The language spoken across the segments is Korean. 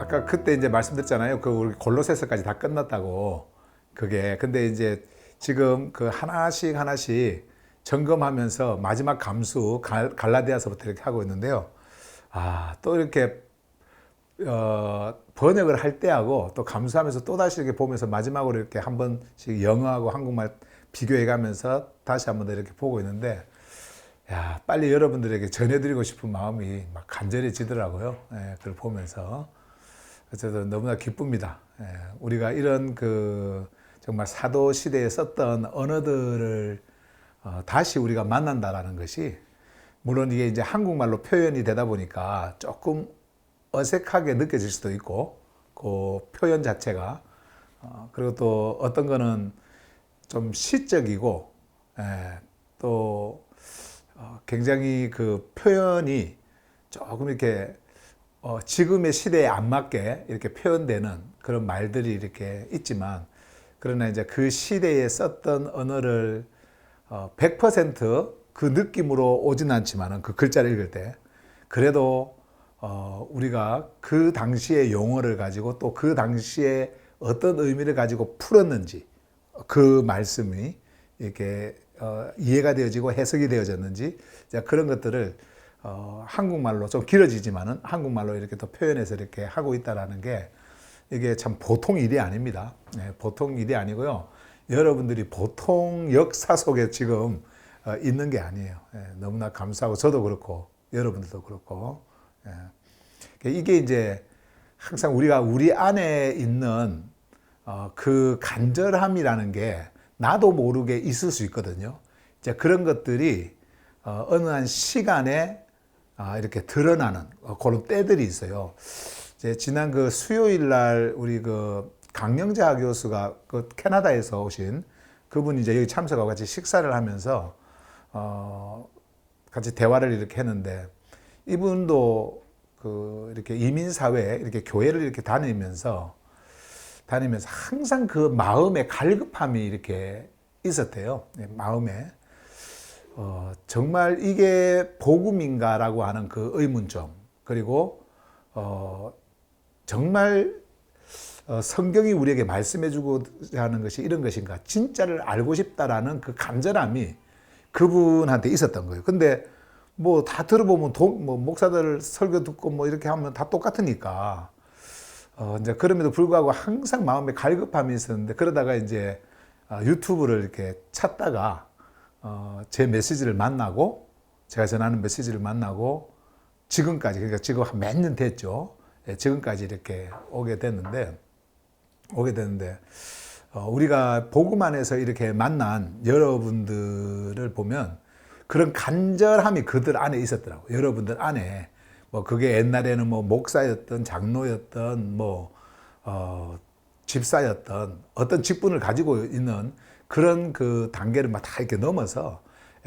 아까 그때 이제 말씀드렸잖아요. 그 우리 골로새서까지 다 끝났다고. 그게 근데 이제 지금 그 하나씩 하나씩 점검하면서 마지막 감수 갈라디아서부터 이렇게 하고 있는데요. 또 이렇게 번역을 할 때하고 또 감수하면서 또 다시 이렇게 보면서 마지막으로 이렇게 한 번씩 영어하고 한국말 비교해 가면서 다시 한 번 더 이렇게 보고 있는데, 빨리 여러분들에게 전해드리고 싶은 마음이 막 간절해지더라고요. 그걸 보면서. 어쨌든 너무나 기쁩니다. 우리가 이런 그 정말 사도 시대에 썼던 언어들을 다시 우리가 만난다라는 것이, 물론 이게 이제 한국말로 표현이 되다 보니까 조금 어색하게 느껴질 수도 있고, 그 표현 자체가 그리고 또 어떤 거는 좀 시적이고, 또 굉장히 그 표현이 조금 이렇게 지금의 시대에 안 맞게 이렇게 표현되는 그런 말들이 이렇게 있지만, 그러나 이제 그 시대에 썼던 언어를 100% 그 느낌으로 오진 않지만은 그 글자를 읽을 때 그래도 우리가 그 당시의 용어를 가지고 또 그 당시에 어떤 의미를 가지고 풀었는지, 그 말씀이 이렇게 이해가 되어지고 해석이 되어졌는지, 그런 것들을 한국말로 좀 길어지지만은 한국말로 이렇게 또 표현해서 이렇게 하고 있다라는 게, 이게 참 보통 일이 아닙니다. 보통 일이 아니고요. 여러분들이 보통 역사 속에 지금 있는 게 아니에요. 너무나 감사하고, 저도 그렇고 여러분들도 그렇고. 이게 이제 항상 우리가 우리 안에 있는 그 간절함이라는 게 나도 모르게 있을 수 있거든요. 이제 그런 것들이 어느 한 시간에 이렇게 드러나는 그런 때들이 있어요. 이제 지난 그 수요일 날 우리 그 강영자 교수가 그 캐나다에서 오신 그분이 이제 여기 참석하고 같이 식사를 하면서 같이 대화를 이렇게 했는데, 이분도 그 이렇게 이민 사회에 이렇게 교회를 이렇게 다니면서 항상 그 마음의 갈급함이 이렇게 있었대요. 마음에. 정말 이게 복음인가라고 하는 그 의문점, 그리고 정말 성경이 우리에게 말씀해주고자 하는 것이 이런 것인가, 진짜를 알고 싶다라는 그 간절함이 그분한테 있었던 거예요. 근데 뭐 다 들어보면 뭐 목사들 설교 듣고 뭐 이렇게 하면 다 똑같으니까 이제 그럼에도 불구하고 항상 마음에 갈급함이 있었는데, 그러다가 이제 유튜브를 이렇게 찾다가 제 메시지를 만나고, 제가 전하는 메시지를 만나고 지금까지, 그러니까 지금 몇 년 됐죠. 지금까지 이렇게 오게 됐는데 우리가 복음 안에서 이렇게 만난 여러분들을 보면 그런 간절함이 그들 안에 있었더라고요. 여러분들 안에. 뭐 그게 옛날에는 뭐 목사였던 장로였던 뭐 집사였던 어떤 직분을 가지고 있는 그런 그 단계를 막 다 이렇게 넘어서,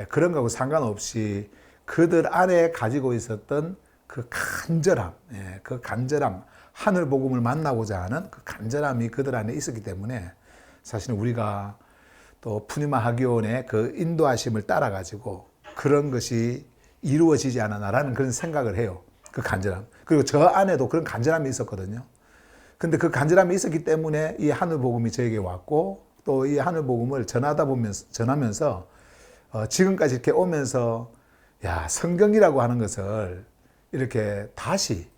그런 거하고 상관없이 그들 안에 가지고 있었던 그 간절함, 그 간절함, 하늘 복음을 만나고자 하는 그 간절함이 그들 안에 있었기 때문에, 사실은 우리가 또 푸니마 학위원의 그 인도하심을 따라 가지고 그런 것이 이루어지지 않았나라는 그런 생각을 해요. 그 간절함. 그리고 저 안에도 그런 간절함이 있었거든요. 근데 그 간절함이 있었기 때문에 이 하늘 복음이 저에게 왔고, 또 이 하늘 복음을 전하면서 지금까지 이렇게 오면서, 성경이라고 하는 것을 이렇게 다시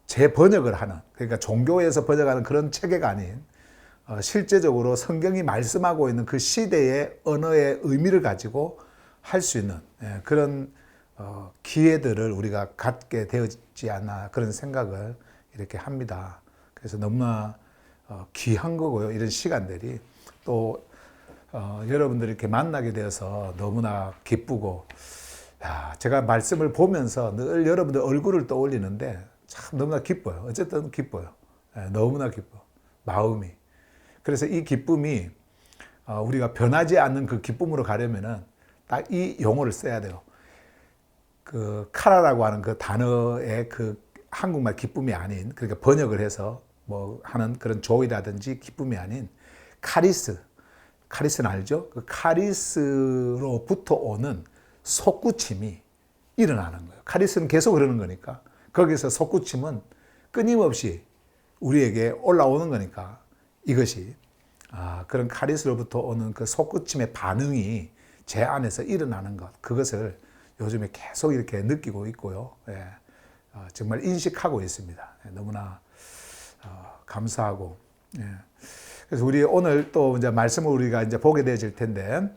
재번역을 하는, 그러니까 종교에서 번역하는 그런 체계가 아닌 실제적으로 성경이 말씀하고 있는 그 시대의 언어의 의미를 가지고 할 수 있는 그런 기회들을 우리가 갖게 되었지 않나, 그런 생각을 이렇게 합니다. 그래서 너무나 귀한 거고요. 이런 시간들이 또 여러분들이 이렇게 만나게 되어서 너무나 기쁘고, 제가 말씀을 보면서 늘 여러분들 얼굴을 떠올리는데 참 너무나 기뻐요. 어쨌든 기뻐요. 너무나 기뻐. 마음이. 그래서 이 기쁨이 우리가 변하지 않는 그 기쁨으로 가려면은 딱 이 용어를 써야 돼요. 그 카라라고 하는 그 단어의 그 한국말 기쁨이 아닌, 그러니까 번역을 해서 뭐 하는 그런 조이라든지 기쁨이 아닌 카리스는 알죠? 그 카리스로부터 오는 솟구침이 일어나는 거예요. 카리스는 계속 그러는 거니까. 거기서 솟구침은 끊임없이 우리에게 올라오는 거니까 이것이 그런 카리스로부터 오는 그 솟구침의 반응이 제 안에서 일어나는 것, 그것을 요즘에 계속 이렇게 느끼고 있고요. 예. 정말 인식하고 있습니다. 너무나 감사하고. 예. 그래서 우리 오늘 또 이제 말씀을 우리가 이제 보게 되어질 텐데,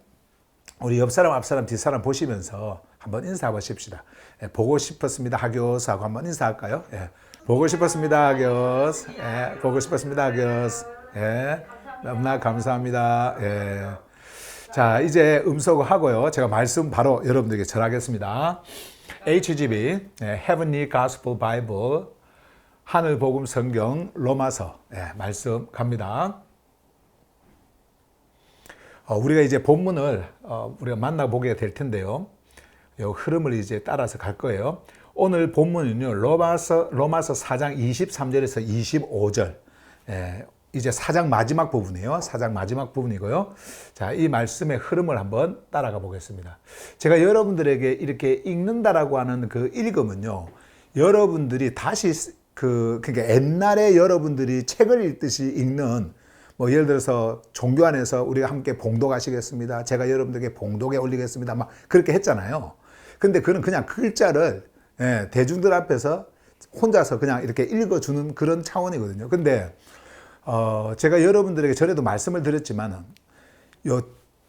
우리 옆 사람, 앞 사람, 뒷 사람 보시면서 한번 인사 보십시다. 예. 보고 싶었습니다, 하교스 하고 한번 인사할까요? 예. 보고 싶었습니다, 하교스. 예. 보고 싶었습니다, 하교스. 예. 너무나 감사합니다. 예. 자, 이제 음소거하고요. 제가 말씀 바로 여러분들에게 전하겠습니다. HGB, Heavenly Gospel Bible, 하늘 복음 성경 로마서 말씀 갑니다. 우리가 이제 본문을 우리가 만나보게 될 텐데요. 이 흐름을 이제 따라서 갈 거예요. 오늘 본문은요, 로마서 4장 23절에서 25절. 이제 4장 마지막 부분이에요. 4장 마지막 부분이고요. 자, 이 말씀의 흐름을 한번 따라가 보겠습니다. 제가 여러분들에게 이렇게 읽는다라고 하는 그 읽음은요, 여러분들이 다시 그러니까 옛날에 여러분들이 책을 읽듯이 읽는, 뭐 예를 들어서 종교 안에서 우리가 함께 봉독하시겠습니다, 제가 여러분들에게 봉독에 올리겠습니다, 막 그렇게 했잖아요. 근데 그는 그냥 글자를 대중들 앞에서 혼자서 그냥 이렇게 읽어주는 그런 차원이거든요. 근데 제가 여러분들에게 전에도 말씀을 드렸지만, 요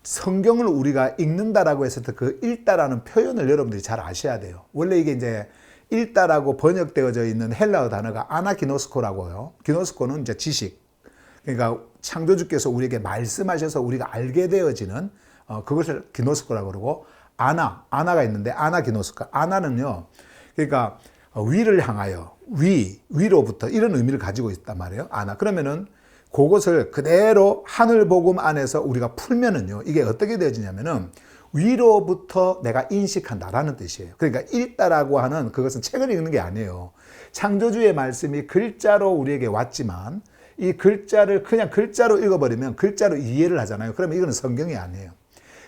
성경을 우리가 읽는다라고 했을 때 그 읽다라는 표현을 여러분들이 잘 아셔야 돼요. 원래 이게 이제 읽다라고 번역되어져 있는 헬라어 단어가 아나기노스코라고요. 기노스코는 이제 지식. 그러니까 창조주께서 우리에게 말씀하셔서 우리가 알게 되어지는 그것을 기노스코라고 그러고, 아나가 있는데 아나기노스코. 아나는요, 그러니까 위를 향하여, 위로부터 이런 의미를 가지고 있단 말이에요. 그러면은 그것을 그대로 하늘 복음 안에서 우리가 풀면은요, 이게 어떻게 되어지냐면은 위로부터 내가 인식한다라는 뜻이에요. 그러니까 읽다라고 하는 그것은 책을 읽는 게 아니에요. 창조주의 말씀이 글자로 우리에게 왔지만, 이 글자를 그냥 글자로 읽어버리면 글자로 이해를 하잖아요. 그러면 이거는 성경이 아니에요.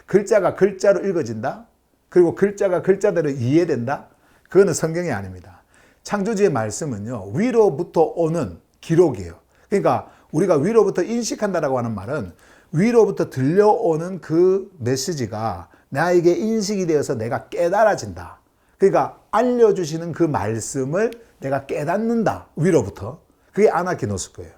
글자가 글자로 읽어진다, 그리고 글자가 글자대로 이해된다, 그거는 성경이 아닙니다. 창조주의 말씀은요, 위로부터 오는 기록이에요. 그러니까 우리가 위로부터 인식한다라고 하는 말은 위로부터 들려오는 그 메시지가 나에게 인식이 되어서 내가 깨달아진다. 그러니까 알려주시는 그 말씀을 내가 깨닫는다, 위로부터. 그게 아나기노스코예요.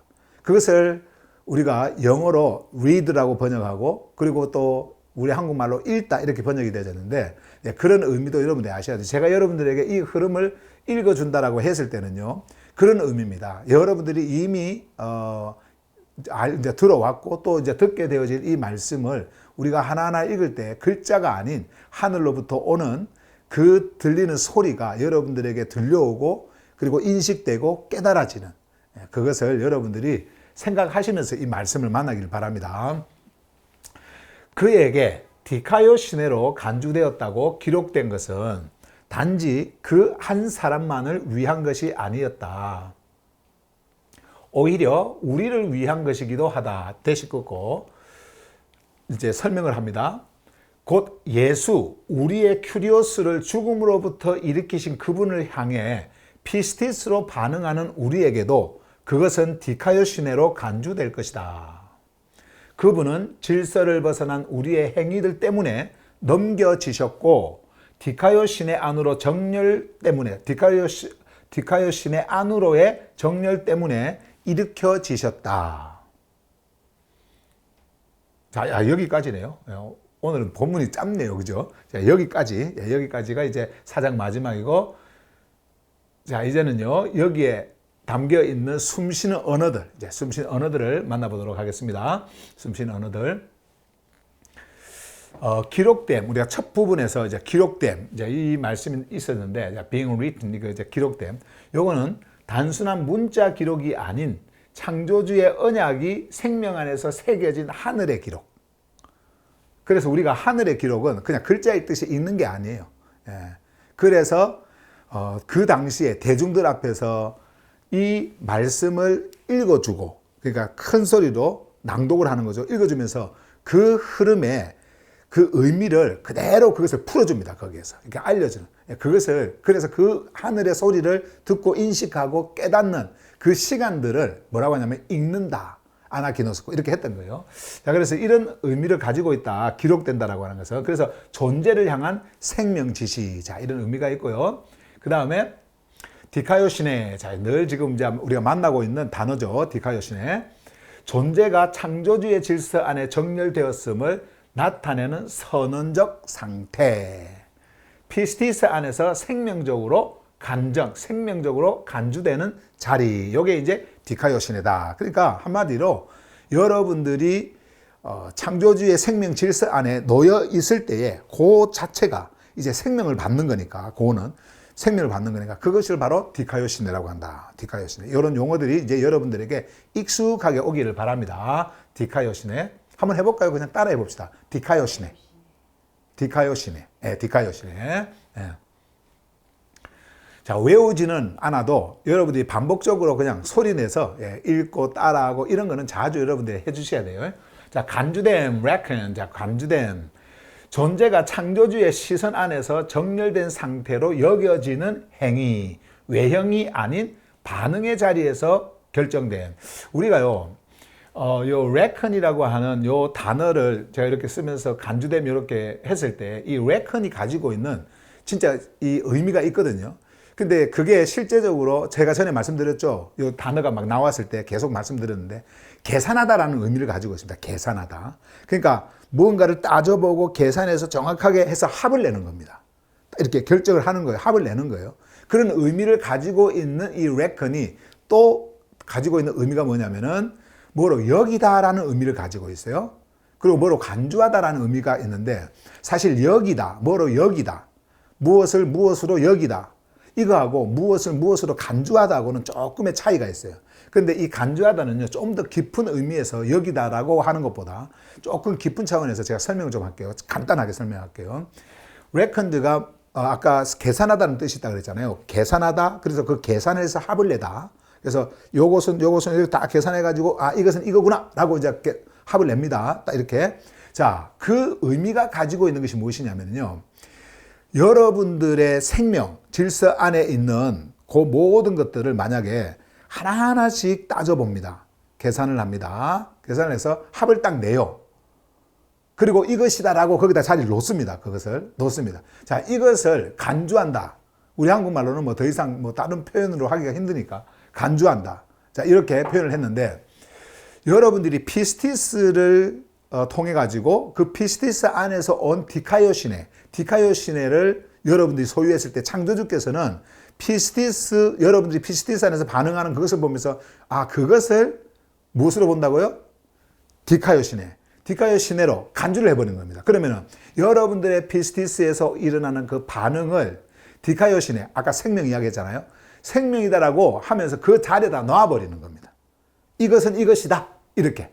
그것을 우리가 영어로 read라고 번역하고, 그리고 또 우리 한국말로 읽다 이렇게 번역이 되어졌는데, 그런 의미도 여러분들이 아셔야 돼요. 제가 여러분들에게 이 흐름을 읽어준다라고 했을 때는요, 그런 의미입니다. 여러분들이 이미 이제 들어왔고 또 이제 듣게 되어질 이 말씀을 우리가 하나하나 읽을 때 글자가 아닌 하늘로부터 오는 그 들리는 소리가 여러분들에게 들려오고, 그리고 인식되고 깨달아지는, 그것을 여러분들이 생각하시면서 이 말씀을 만나길 바랍니다. 그에게 디카요 시내로 간주되었다고 기록된 것은 단지 그 한 사람만을 위한 것이 아니었다. 오히려 우리를 위한 것이기도 하다. 대시 긋고 이제 설명을 합니다. 곧 예수, 우리의 큐리오스를 죽음으로부터 일으키신 그분을 향해 피스티스로 반응하는 우리에게도 그것은 디카요 시내로 간주될 것이다. 그분은 질서를 벗어난 우리의 행위들 때문에 넘겨지셨고, 디카요 시내 안으로 정렬 때문에, 디카요 시내 안으로의 정렬 때문에 일으켜지셨다. 자, 여기까지네요. 오늘은 본문이 짧네요. 그죠? 자, 여기까지가 이제 4장 마지막이고, 자, 이제는요, 여기에 담겨 있는 숨쉬는 언어들, 이제 숨쉬는 언어들을 만나보도록 하겠습니다. 숨쉬는 언어들. 기록됨, 우리가 첫 부분에서 이제 기록됨, 이제 이 말씀이 있었는데, being written, 이거 이제 기록됨. 요거는 단순한 문자 기록이 아닌 창조주의 언약이 생명 안에서 새겨진 하늘의 기록. 그래서 우리가 하늘의 기록은 그냥 글자 읽듯이 읽는 게 아니에요. 예. 그래서 그 당시에 대중들 앞에서 이 말씀을 읽어주고, 그러니까 큰 소리로 낭독을 하는 거죠. 읽어주면서 그 흐름에 그 의미를 그대로 그것을 풀어줍니다. 거기에서 이렇게 알려주는 그것을, 그래서 그 하늘의 소리를 듣고 인식하고 깨닫는 그 시간들을 뭐라고 하냐면 읽는다, 아나키노스코, 이렇게 했던 거예요. 자, 그래서 이런 의미를 가지고 있다, 기록된다라고 하는 것은, 그래서 존재를 향한 생명 지시, 자, 이런 의미가 있고요. 그 다음에 디카요시네, 자, 늘 지금 이제 우리가 만나고 있는 단어죠. 디카요시네. 존재가 창조주의 질서 안에 정렬되었음을 나타내는 선언적 상태. 피스티스 안에서 생명적으로 간주되는 자리. 요게 이제 디카요시네다. 그러니까 한마디로 여러분들이 창조주의 생명 질서 안에 놓여 있을 때에 그 자체가 이제 생명을 받는 거니까, 그거는 생명을 받는 거니까 그것을 바로 디카요시네라고 한다. 디카요시네. 이런 용어들이 이제 여러분들에게 익숙하게 오기를 바랍니다. 디카요시네. 한번 해볼까요? 그냥 따라해 봅시다. 디카요시네. 디카요시네. 예, 디카요시네. 예. 자, 외우지는 않아도 여러분들이 반복적으로 그냥 소리내서 읽고 따라하고 이런 거는 자주 여러분들이 해주셔야 돼요. 자, 간주됨, reckon. 자, 간주됨. 존재가 창조주의 시선 안에서 정렬된 상태로 여겨지는 행위, 외형이 아닌 반응의 자리에서 결정된. 우리가요, 요 reckon이라고 하는 요 단어를 제가 이렇게 쓰면서 간주됨 이렇게 했을 때 이 reckon이 가지고 있는 진짜 이 의미가 있거든요. 근데 그게 실제적으로 제가 전에 말씀드렸죠. 요 단어가 막 나왔을 때 계속 말씀드렸는데 계산하다라는 의미를 가지고 있습니다. 계산하다. 그러니까 무언가를 따져보고 계산해서 정확하게 해서 합을 내는 겁니다. 이렇게 결정을 하는 거예요. 합을 내는 거예요. 그런 의미를 가지고 있는 이 reckon이 또 가지고 있는 의미가 뭐냐면은 뭐로 여기다라는 의미를 가지고 있어요. 그리고 뭐로 간주하다라는 의미가 있는데 사실 여기다, 뭐로 여기다, 무엇을 무엇으로 여기다, 이거하고 무엇을 무엇으로 간주하다하고는 조금의 차이가 있어요. 그런데 이 간주하다는요, 좀 더 깊은 의미에서 여기다라고 하는 것보다 조금 깊은 차원에서 제가 설명을 좀 할게요. 간단하게 설명할게요. reckoned가 아까 계산하다는 뜻이 있다고 그랬잖아요. 계산하다, 그래서 그 계산해서 합을 내다. 그래서 요것은 이렇게 다 계산해가지고 이것은 이거구나 라고 이제 합을 냅니다. 딱 이렇게. 자, 그 의미가 가지고 있는 것이 무엇이냐면요, 여러분들의 생명 질서 안에 있는 그 모든 것들을 만약에 하나하나씩 따져봅니다. 계산을 합니다. 계산을 해서 합을 딱 내요. 그리고 이것이다라고 거기다 자리를 놓습니다. 그것을 놓습니다. 자, 이것을 간주한다. 우리 한국말로는 뭐 더 이상 뭐 다른 표현으로 하기가 힘드니까 간주한다. 자, 이렇게 표현을 했는데 여러분들이 피스티스를 통해 가지고 그 피스티스 안에서 온 디카요시네를 여러분들이 소유했을 때 창조주께서는 여러분들이 피스티스 안에서 반응하는 그것을 보면서 그것을 무엇으로 본다고요? 디카요시네로 간주를 해버린 겁니다. 그러면은 여러분들의 피스티스에서 일어나는 그 반응을 디카요시네, 아까 생명 이야기했잖아요. 생명이다라고 하면서 그 자리에다 놔버리는 겁니다. 이것은 이것이다. 이렇게.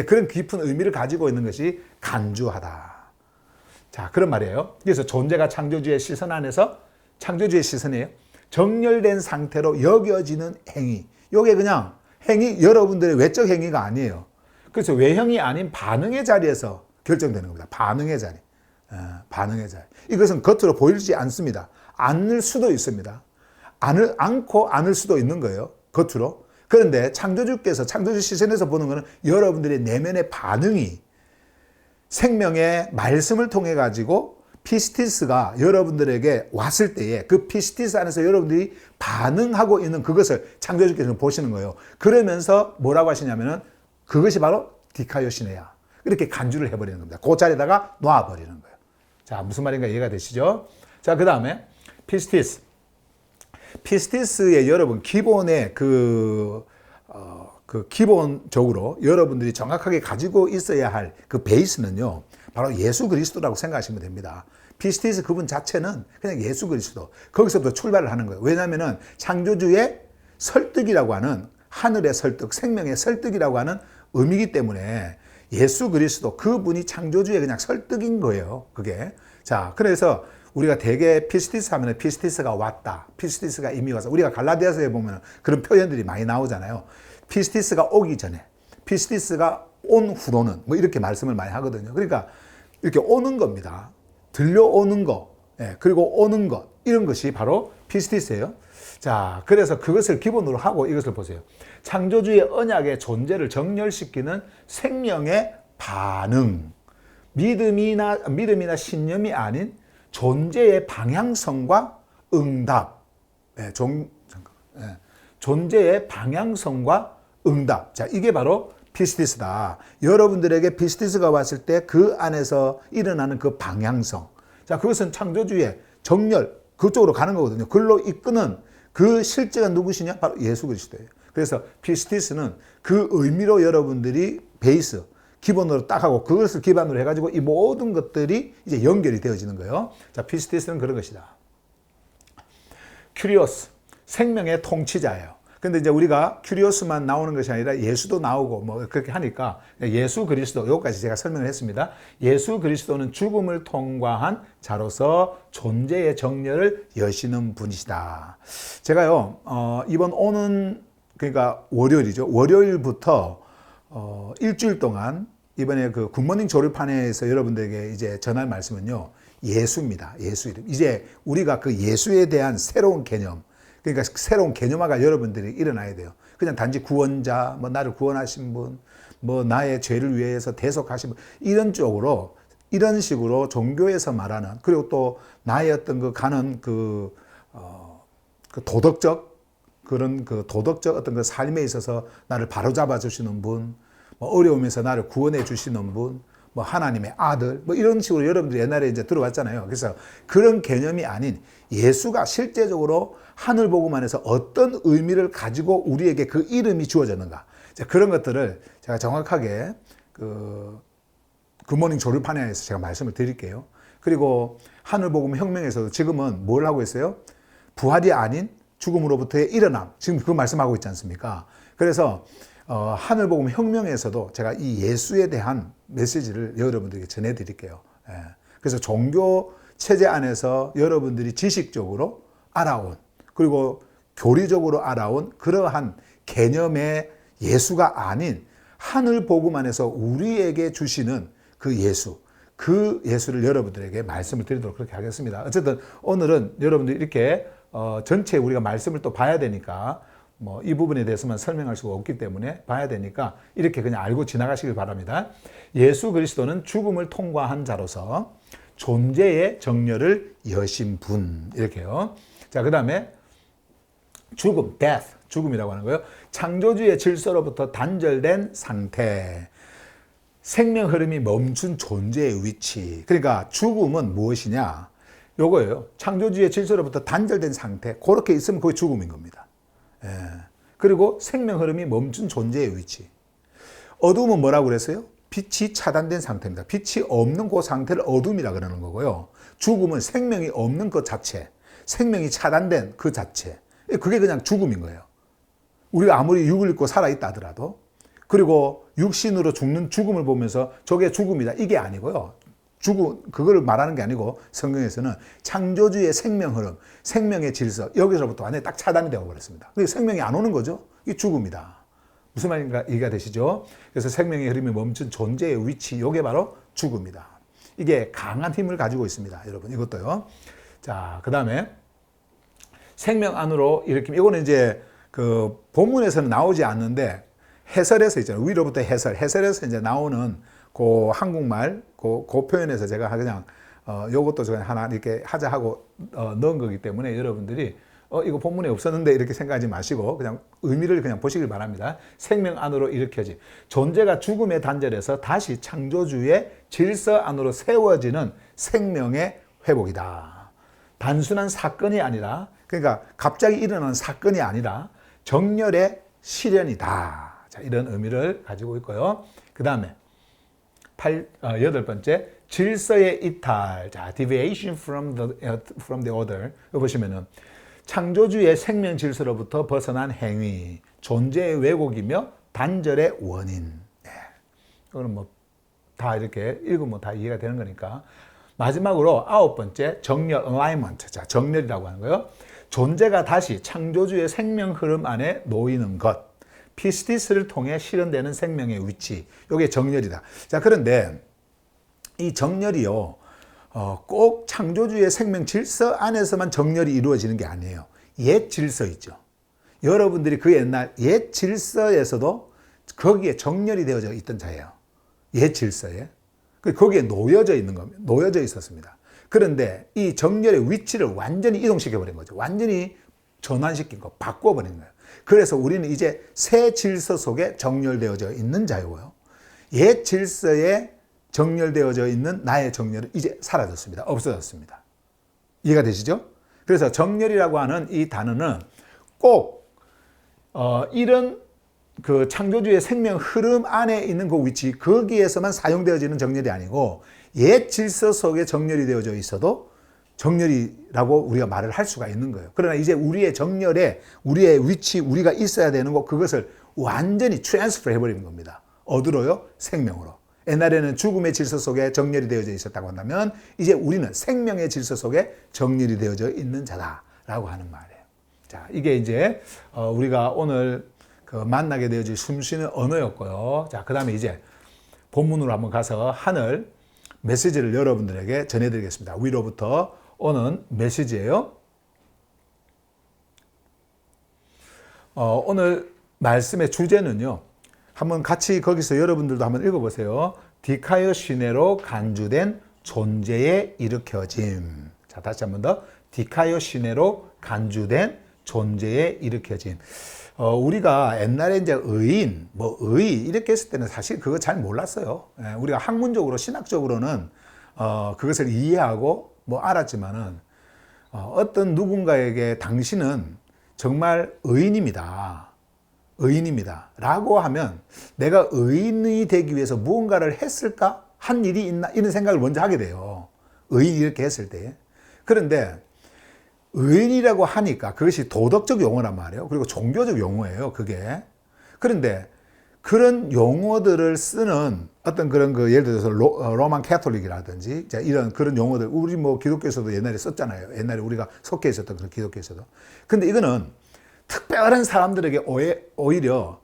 그런 깊은 의미를 가지고 있는 것이 간주하다. 자, 그런 말이에요. 그래서 존재가 창조주의 시선 안에서, 창조주의 시선이에요, 정렬된 상태로 여겨지는 행위. 이게 그냥 행위, 여러분들의 외적 행위가 아니에요. 그래서 외형이 아닌 반응의 자리에서 결정되는 겁니다. 반응의 자리. 반응의 자리. 이것은 겉으로 보이지 않습니다. 않을 수도 있습니다. 않고 않을 수도 있는 거예요. 겉으로. 그런데 창조주께서, 창조주 시선에서 보는 것은 여러분들의 내면의 반응이 생명의 말씀을 통해 가지고 피스티스가 여러분들에게 왔을 때에 그 피스티스 안에서 여러분들이 반응하고 있는 그것을 창조주께서 보시는 거예요. 그러면서 뭐라고 하시냐면은 그것이 바로 디카요시네야. 이렇게 간주를 해버리는 겁니다. 그 자리에다가 놔버리는 거예요. 자, 무슨 말인가 이해가 되시죠? 자, 그 다음에 피스티스의 여러분 기본의 기본적으로 여러분들이 정확하게 가지고 있어야 할 그 베이스는요, 바로 예수 그리스도라고 생각하시면 됩니다. 피스티스 그분 자체는 그냥 예수 그리스도. 거기서부터 출발을 하는 거예요. 왜냐하면은 창조주의 설득이라고 하는, 하늘의 설득, 생명의 설득이라고 하는 의미이기 때문에 예수 그리스도 그분이 창조주의 그냥 설득인 거예요. 그게. 자, 그래서 우리가 대개 피스티스 하면 피스티스가 왔다. 피스티스가 이미 와서 우리가 갈라디아서에 보면 그런 표현들이 많이 나오잖아요. 피스티스가 오기 전에, 피스티스가 온 후로는 뭐 이렇게 말씀을 많이 하거든요. 그러니까 이렇게 오는 겁니다. 들려오는 거, 그리고 오는 것, 이런 것이 바로 피스티스예요. 자, 그래서 그것을 기본으로 하고 이것을 보세요. 창조주의 언약의 존재를 정렬시키는 생명의 반응. 믿음이나 신념이 아닌 존재의 방향성과 응답. 존재의 방향성과 응답. 자, 이게 바로 피스티스다. 여러분들에게 피스티스가 왔을 때 그 안에서 일어나는 그 방향성. 자, 그것은 창조주의 정렬, 그쪽으로 가는 거거든요. 글로 이끄는 그 실제가 누구시냐? 바로 예수 그리스도예요. 그래서 피스티스는 그 의미로 여러분들이 베이스, 기본으로 딱 하고 그것을 기반으로 해가지고 이 모든 것들이 이제 연결이 되어지는 거예요. 자, 피스티스는 그런 것이다. 큐리오스, 생명의 통치자예요. 근데 이제 우리가 큐리오스만 나오는 것이 아니라 예수도 나오고 뭐 그렇게 하니까 예수 그리스도, 여기까지 제가 설명을 했습니다. 예수 그리스도는 죽음을 통과한 자로서 존재의 정렬을 여시는 분이시다. 제가요, 이번 오는, 그러니까 월요일이죠. 월요일부터 일주일 동안 이번에 그 굿모닝 조립판에서 여러분들에게 이제 전할 말씀은요, 예수입니다. 예수 이름. 이제 우리가 그 예수에 대한 새로운 개념, 그러니까 새로운 개념화가 여러분들이 일어나야 돼요. 그냥 단지 구원자, 뭐 나를 구원하신 분, 뭐 나의 죄를 위해서 대속하신 분, 이런 쪽으로, 이런 식으로 종교에서 말하는, 그리고 또 나의 어떤 그 가는 그 도덕적, 그런 그 도덕적 어떤 그 삶에 있어서 나를 바로잡아 주시는 분, 뭐 어려움에서 나를 구원해 주시는 분, 뭐 하나님의 아들, 뭐 이런 식으로 여러분들이 옛날에 이제 들어왔잖아요. 그래서 그런 개념이 아닌 예수가 실제적으로 하늘 복음 안에서 어떤 의미를 가지고 우리에게 그 이름이 주어졌는가. 그런 것들을 제가 정확하게 그 굿모닝 조립판에서 제가 말씀을 드릴게요. 그리고 하늘 복음 혁명에서도 지금은 뭘 하고 있어요? 부활이 아닌 죽음으로부터의 일어남. 지금 그 말씀하고 있지 않습니까? 그래서 하늘 복음 혁명에서도 제가 이 예수에 대한 메시지를 여러분들에게 전해드릴게요. 그래서 종교 체제 안에서 여러분들이 지식적으로 알아온, 그리고 교리적으로 알아온 그러한 개념의 예수가 아닌 하늘 복음 안에서 우리에게 주시는 그 예수, 그 예수를 여러분들에게 말씀을 드리도록 그렇게 하겠습니다. 어쨌든 오늘은 여러분들 이렇게 전체 우리가 말씀을 또 봐야 되니까 뭐 이 부분에 대해서만 설명할 수가 없기 때문에 봐야 되니까 이렇게 그냥 알고 지나가시길 바랍니다. 예수 그리스도는 죽음을 통과한 자로서 존재의 정렬을 여신 분, 이렇게요. 자, 그 다음에 죽음, death, 죽음이라고 하는 거예요. 창조주의 질서로부터 단절된 상태, 생명 흐름이 멈춘 존재의 위치. 그러니까 죽음은 무엇이냐? 요거예요. 창조주의 질서로부터 단절된 상태, 그렇게 있으면 그게 죽음인 겁니다. 그리고 생명 흐름이 멈춘 존재의 위치. 어둠은 뭐라고 그랬어요? 빛이 차단된 상태입니다. 빛이 없는 그 상태를 어둠이라 그러는 거고요. 죽음은 생명이 없는 것 자체, 생명이 차단된 그 자체. 그게 그냥 죽음인 거예요. 우리가 아무리 육을 입고 살아있다 하더라도, 그리고 육신으로 죽는 죽음을 보면서 저게 죽음이다, 이게 아니고요. 그걸 말하는 게 아니고 성경에서는 창조주의 생명 흐름, 생명의 질서, 여기서부터 완전히 딱 차단이 되어 버렸습니다. 그래서 생명이 안 오는 거죠. 이게 죽음이다. 무슨 말인가 이해가 되시죠? 그래서 생명의 흐름이 멈춘 존재의 위치, 이게 바로 죽음이다. 이게 강한 힘을 가지고 있습니다. 여러분, 이것도요. 자, 그 다음에 생명 안으로 일으킴. 이거는 이제 그 본문에서는 나오지 않는데 해설에서 있잖아요. 위로부터 해설에서 이제 나오는 그 한국말, 그 표현에서 제가 그냥 요것도 제가 하나 이렇게 하자 하고 넣은 거기 때문에 여러분들이 이거 본문에 없었는데 이렇게 생각하지 마시고 그냥 의미를 그냥 보시길 바랍니다. 생명 안으로 일으켜지. 존재가 죽음의 단절에서 다시 창조주의 질서 안으로 세워지는 생명의 회복이다. 단순한 사건이 아니라, 그러니까 갑자기 일어나는 사건이 아니라 정렬의 실현이다. 자, 이런 의미를 가지고 있고요. 그 다음에 여덟 번째, 질서의 이탈. 자, deviation from the order. 여기 보시면은 창조주의 생명 질서로부터 벗어난 행위, 존재의 왜곡이며 단절의 원인. 이거는 뭐 다 이렇게 읽으면 다 이해가 되는 거니까. 마지막으로 9번째, 정렬, alignment. 자, 정렬이라고 하는 거예요. 존재가 다시 창조주의 생명 흐름 안에 놓이는 것. 피스티스를 통해 실현되는 생명의 위치. 이게 정렬이다. 자, 그런데 이 정렬이요, 꼭 창조주의 생명 질서 안에서만 정렬이 이루어지는 게 아니에요. 옛 질서 있죠. 여러분들이 그 옛날 옛 질서에서도 거기에 정렬이 되어져 있던 자예요. 옛 질서에. 거기에 놓여져 있는 겁니다. 놓여져 있었습니다. 그런데 이 정렬의 위치를 완전히 이동시켜버린 거죠. 완전히 전환시킨 거, 바꿔버린 거예요. 그래서 우리는 이제 새 질서 속에 정렬되어져 있는 자유고요. 옛 질서에 정렬되어져 있는 나의 정렬은 이제 사라졌습니다. 없어졌습니다. 이해가 되시죠? 그래서 정렬이라고 하는 이 단어는 꼭 이런 그 창조주의 생명 흐름 안에 있는 그 위치, 거기에서만 사용되어지는 정렬이 아니고 옛 질서 속에 정렬이 되어져 있어도 정렬이라고 우리가 말을 할 수가 있는 거예요. 그러나 이제 우리의 정렬에 우리의 위치, 우리가 있어야 되는 것, 그것을 완전히 트랜스퍼 해버리는 겁니다. 어디로요? 생명으로. 옛날에는 죽음의 질서 속에 정렬이 되어져 있었다고 한다면 이제 우리는 생명의 질서 속에 정렬이 되어져 있는 자다라고 하는 말이에요. 자, 이게 이제 우리가 오늘 그 만나게 되어질 숨쉬는 언어였고요. 자, 그 다음에 이제 본문으로 한번 가서 하늘 메시지를 여러분들에게 전해드리겠습니다. 위로부터 오는 메시지예요. 오늘 말씀의 주제는요. 한번 같이 거기서 여러분들도 한번 읽어보세요. 디카요 시네로 간주된 존재의 일으켜짐. 자, 다시 한번 더. 디카요 시네로 간주된 존재의 일으켜짐. 우리가 옛날에 이제 의인, 의 이렇게 했을 때는 사실 그거 잘 몰랐어요. 우리가 학문적으로, 신학적으로는 그것을 이해하고 알았지만은 어떤 누군가에게 당신은 정말 의인입니다. 의인입니다. 라고 하면 내가 의인이 되기 위해서 무언가를 했을까? 한 일이 있나? 이런 생각을 먼저 하게 돼요. 의인이 이렇게 했을 때. 그런데 의인이라고 하니까 그것이 도덕적 용어란 말이에요. 그리고 종교적 용어예요, 그게. 그런데 그런 용어들을 쓰는 어떤 그런 예를 들어서 로만 캐톨릭이라든지 이런 그런 용어들, 우리 기독교에서도 옛날에 썼잖아요. 옛날에 우리가 속해 있었던 그런 기독교에서도. 근데 이거는 특별한 사람들에게 오히려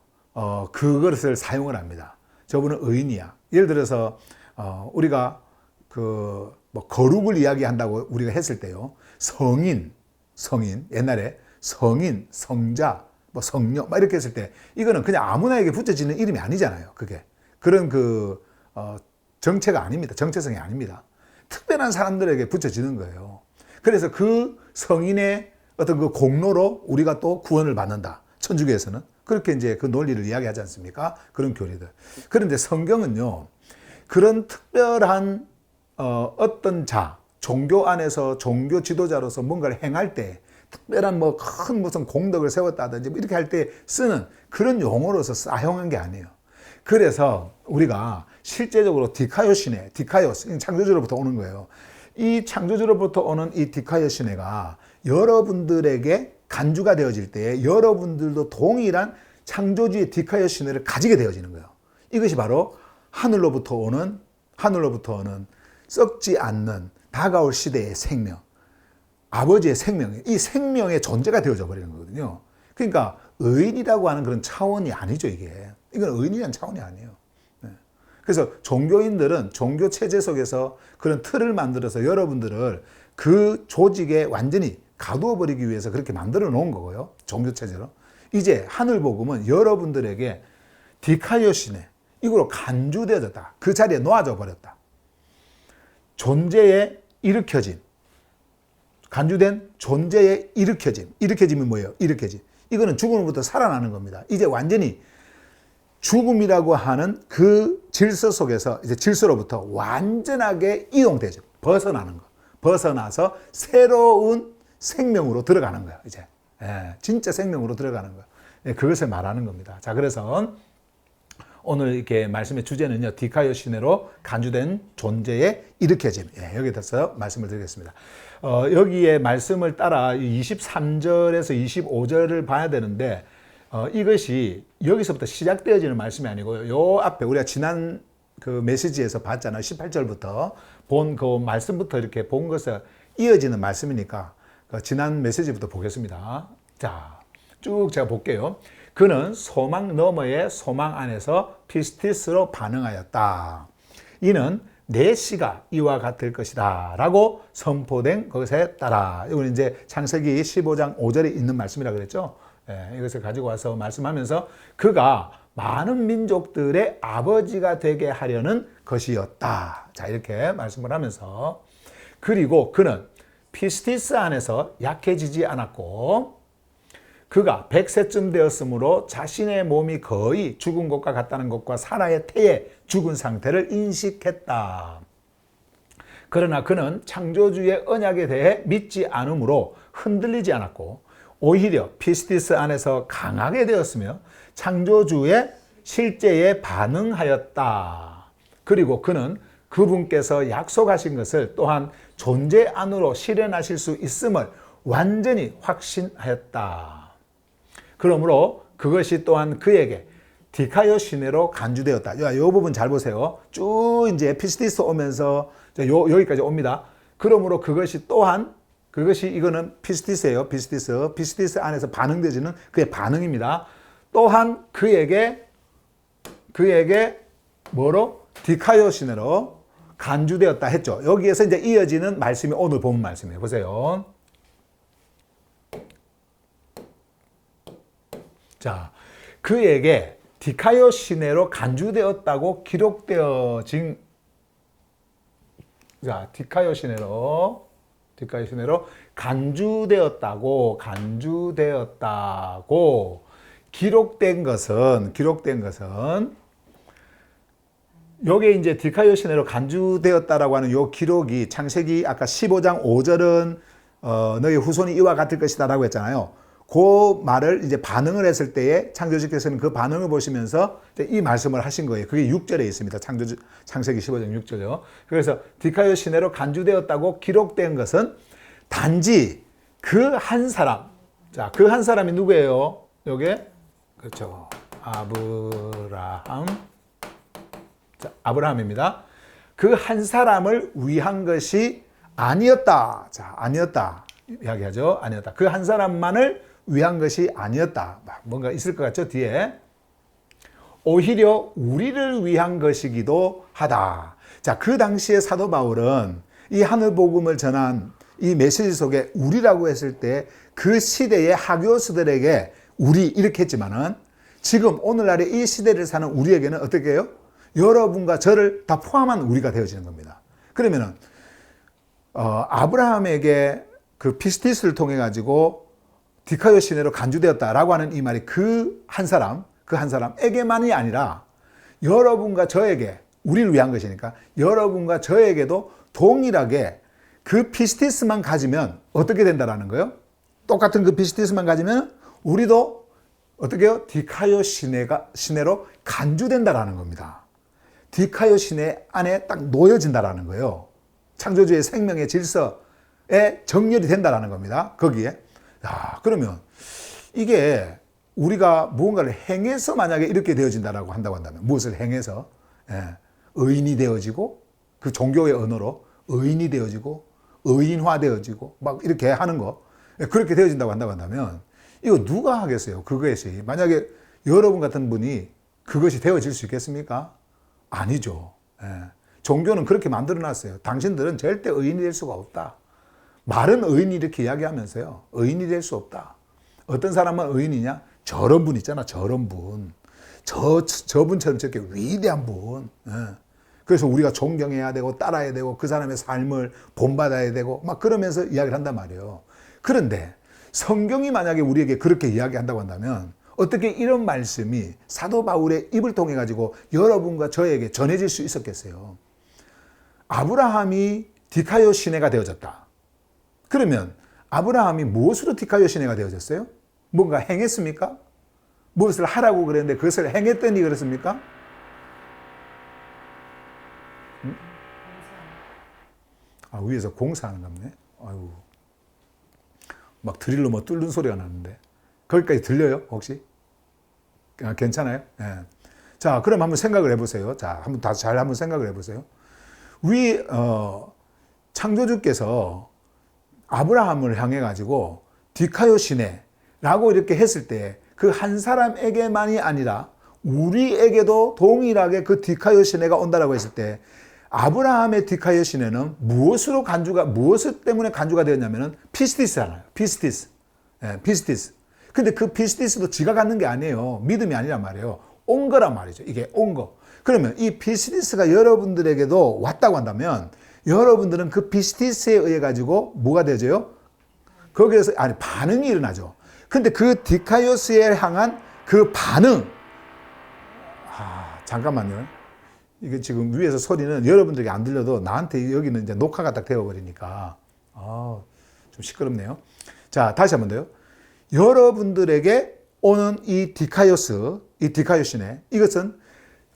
그것을 사용을 합니다. 저분은 의인이야. 예를 들어서 우리가 거룩을 이야기한다고 우리가 했을 때요. 성인, 옛날에 성인, 성자, 성녀 이렇게 했을 때 이거는 그냥 아무나에게 붙여지는 이름이 아니잖아요. 그게 그런 정체가 아닙니다. 정체성이 아닙니다. 특별한 사람들에게 붙여지는 거예요. 그래서 그 성인의 어떤 그 공로로 우리가 또 구원을 받는다. 천주교에서는 그렇게 이제 그 논리를 이야기하지 않습니까? 그런 교리들. 그런데 성경은요, 그런 특별한 어떤 자, 종교 안에서 종교 지도자로서 뭔가를 행할 때 특별한 큰 무슨 공덕을 세웠다든지 이렇게 할 때 쓰는 그런 용어로서 사용한 게 아니에요. 그래서 우리가 실제적으로 디카요시네, 창조주로부터 오는 거예요. 이 창조주로부터 오는 이 디카요시네가 여러분들에게 간주가 되어질 때 여러분들도 동일한 창조주의 디카요시네를 가지게 되어지는 거예요. 이것이 바로 하늘로부터 오는 썩지 않는 다가올 시대의 생명, 아버지의 생명, 이 생명의 존재가 되어져 버리는 거거든요. 그러니까 의인이라고 하는 그런 차원이 아니죠, 이게. 이건 의인이라는 차원이 아니에요. 그래서 종교인들은 종교 체제 속에서 그런 틀을 만들어서 여러분들을 그 조직에 완전히 가두어 버리기 위해서 그렇게 만들어 놓은 거고요. 종교 체제로. 이제 하늘복음은 여러분들에게 디카요시네, 이거로 간주되어졌다. 그 자리에 놓아져 버렸다. 존재의 일으켜짐. 간주된 존재의 일으켜짐. 일으켜짐이 뭐예요? 일으켜짐. 이거는 죽음으로부터 살아나는 겁니다. 이제 완전히 죽음이라고 하는 그 질서 속에서 이제 질서로부터 완전하게 이동되죠. 벗어나는 거. 벗어나서 새로운 생명으로 들어가는 거예요. 이제 진짜 생명으로 들어가는 거예요. 그것을 말하는 겁니다. 자, 그래서 오늘 이렇게 말씀의 주제는요, 디카요시네로 간주된 존재의 일으켜짐. 여기에 대해서 말씀을 드리겠습니다. 여기에 말씀을 따라 23절에서 25절을 봐야 되는데, 이것이 여기서부터 시작되어지는 말씀이 아니고요. 요 앞에 우리가 지난 그 메시지에서 봤잖아요. 18절부터 본 그 말씀부터 이렇게 본 것을 이어지는 말씀이니까 지난 메시지부터 보겠습니다. 자, 쭉 제가 볼게요. 그는 소망 너머의 소망 안에서 피스티스로 반응하였다. 이는 내 씨가 이와 같을 것이다 라고 선포된 것에 따라. 이건 이제 창세기 15장 5절에 있는 말씀이라 그랬죠. 이것을 가지고 와서 말씀하면서 그가 많은 민족들의 아버지가 되게 하려는 것이었다. 자, 이렇게 말씀을 하면서, 그리고 그는 피스티스 안에서 약해지지 않았고 그가 100세쯤 되었으므로 자신의 몸이 거의 죽은 것과 같다는 것과 사라의 태에 죽은 상태를 인식했다. 그러나 그는 창조주의 언약에 대해 믿지 않으므로 흔들리지 않았고 오히려 피스티스 안에서 강하게 되었으며 창조주의 실제에 반응하였다. 그리고 그는 그분께서 약속하신 것을 또한 존재 안으로 실현하실 수 있음을 완전히 확신하였다. 그러므로 그것이 또한 그에게 디카요 시내로 간주되었다. 이 부분 잘 보세요. 쭉 이제 피스티스 오면서 여기까지 옵니다. 그러므로 그것이 또한, 그것이 이거는 피스티스예요. 피스티스 안에서 반응되지는 그의 반응입니다. 또한 그에게 뭐로? 디카요 시내로 간주되었다 했죠. 여기에서 이제 이어지는 말씀이 오늘 본 말씀이에요. 보세요. 자, 그에게 디카요 시내로 간주되었다고 기록되어진, 자, 디카요 시내로 간주되었다고 기록된 것은 요게 이제 디카요 시내로 간주되었다라고 하는 요 기록이 창세기 아까 15장 5절은 너희 후손이 이와 같을 것이다라고 했잖아요. 그 말을 이제 반응을 했을 때에 창조주께서는 그 반응을 보시면서 이 말씀을 하신 거예요. 그게 6절에 있습니다. 창세기 15장 6절요. 그래서 디카요 시내로 간주되었다고 기록된 것은 단지 그 한 사람. 자, 그 한 사람이 누구예요? 요게 그렇죠. 아브라함입니다. 그 한 사람을 위한 것이 아니었다. 자, 아니었다. 이야기하죠. 아니었다. 그 한 사람만을 위한 것이 아니었다. 뭔가 있을 것 같죠, 뒤에. 오히려 우리를 위한 것이기도 하다. 자, 그 당시에 사도 바울은 이 하늘 복음을 전한 이 메시지 속에 우리라고 했을 때 그 시대의 하교수들에게 우리 이렇게 했지만은 지금 오늘날의 이 시대를 사는 우리에게는 어떻게 해요? 여러분과 저를 다 포함한 우리가 되어지는 겁니다. 그러면은 아브라함에게 그 피스티스를 통해 가지고 디카요 시내로 간주되었다라고 하는 이 말이 그 한 사람에게만이 아니라 여러분과 저에게, 우리를 위한 것이니까 여러분과 저에게도 동일하게 그 피스티스만 가지면 어떻게 된다라는 거예요? 똑같은 그 피스티스만 가지면 우리도 어떻게 해요? 디카요 시내로 간주된다라는 겁니다. 디카요 시내 안에 딱 놓여진다라는 거예요. 창조주의 생명의 질서에 정렬이 된다라는 겁니다. 거기에. 야, 그러면 이게 우리가 무언가를 행해서 만약에 이렇게 되어진다라고 한다고 한다면, 무엇을 행해서? 의인이 되어지고, 그 종교의 언어로 의인이 되어지고, 의인화되어지고, 막 이렇게 하는 거. 그렇게 되어진다고 한다고 한다면, 이거 누가 하겠어요? 그것이. 만약에 여러분 같은 분이 그것이 되어질 수 있겠습니까? 아니죠. 종교는 그렇게 만들어 놨어요. 당신들은 절대 의인이 될 수가 없다. 말은 의인이 이렇게 이야기하면서요. 의인이 될 수 없다. 어떤 사람은 의인이냐? 저런 분 있잖아. 저런 분. 저분처럼 저렇게 위대한 분. 그래서 우리가 존경해야 되고 따라야 되고 그 사람의 삶을 본받아야 되고 막 그러면서 이야기를 한단 말이에요. 그런데 성경이 만약에 우리에게 그렇게 이야기한다고 한다면 어떻게 이런 말씀이 사도 바울의 입을 통해 가지고 여러분과 저에게 전해질 수 있었겠어요? 아브라함이 디카요 시내가 되어졌다. 그러면 아브라함이 무엇으로 디카요 시내가 되어졌어요? 뭔가 행했습니까? 무엇을 하라고 그랬는데 그것을 행했더니 그렇습니까? 위에서 공사하는 겁네. 아이고. 막 드릴로 뭐 뚫는 소리가 나는데. 거기까지 들려요, 혹시? 괜찮아요? 네. 자, 그럼 한번 생각을 해보세요. 자, 한번 다시 잘 한번 생각을 해보세요. 창조주께서 아브라함을 향해 가지고 디카요 시네라고 이렇게 했을 때 그 한 사람에게만이 아니라 우리에게도 동일하게 그 디카요 시네가 온다라고 했을 때 아브라함의 디카요 시네는 무엇 때문에 간주가 되었냐면은 피스티스잖아요. 피스티스. 예, 피스티스. 근데 그 피스티스도 지가 갖는 게 아니에요. 믿음이 아니란 말이에요. 온 거란 말이죠. 이게 온 거. 그러면 이 피스티스가 여러분들에게도 왔다고 한다면 여러분들은 그 피스티스에 의해 가지고 뭐가 되죠? 거기에서 반응이 일어나죠. 근데 그 디카이오스에 향한 그 반응. 잠깐만요. 이게 지금 위에서 소리는 여러분들에게 안 들려도 나한테 여기는 이제 녹화가 딱 되어버리니까 좀 시끄럽네요. 자, 다시 한번 더요. 여러분들에게 오는 이 디카이오시네, 이것은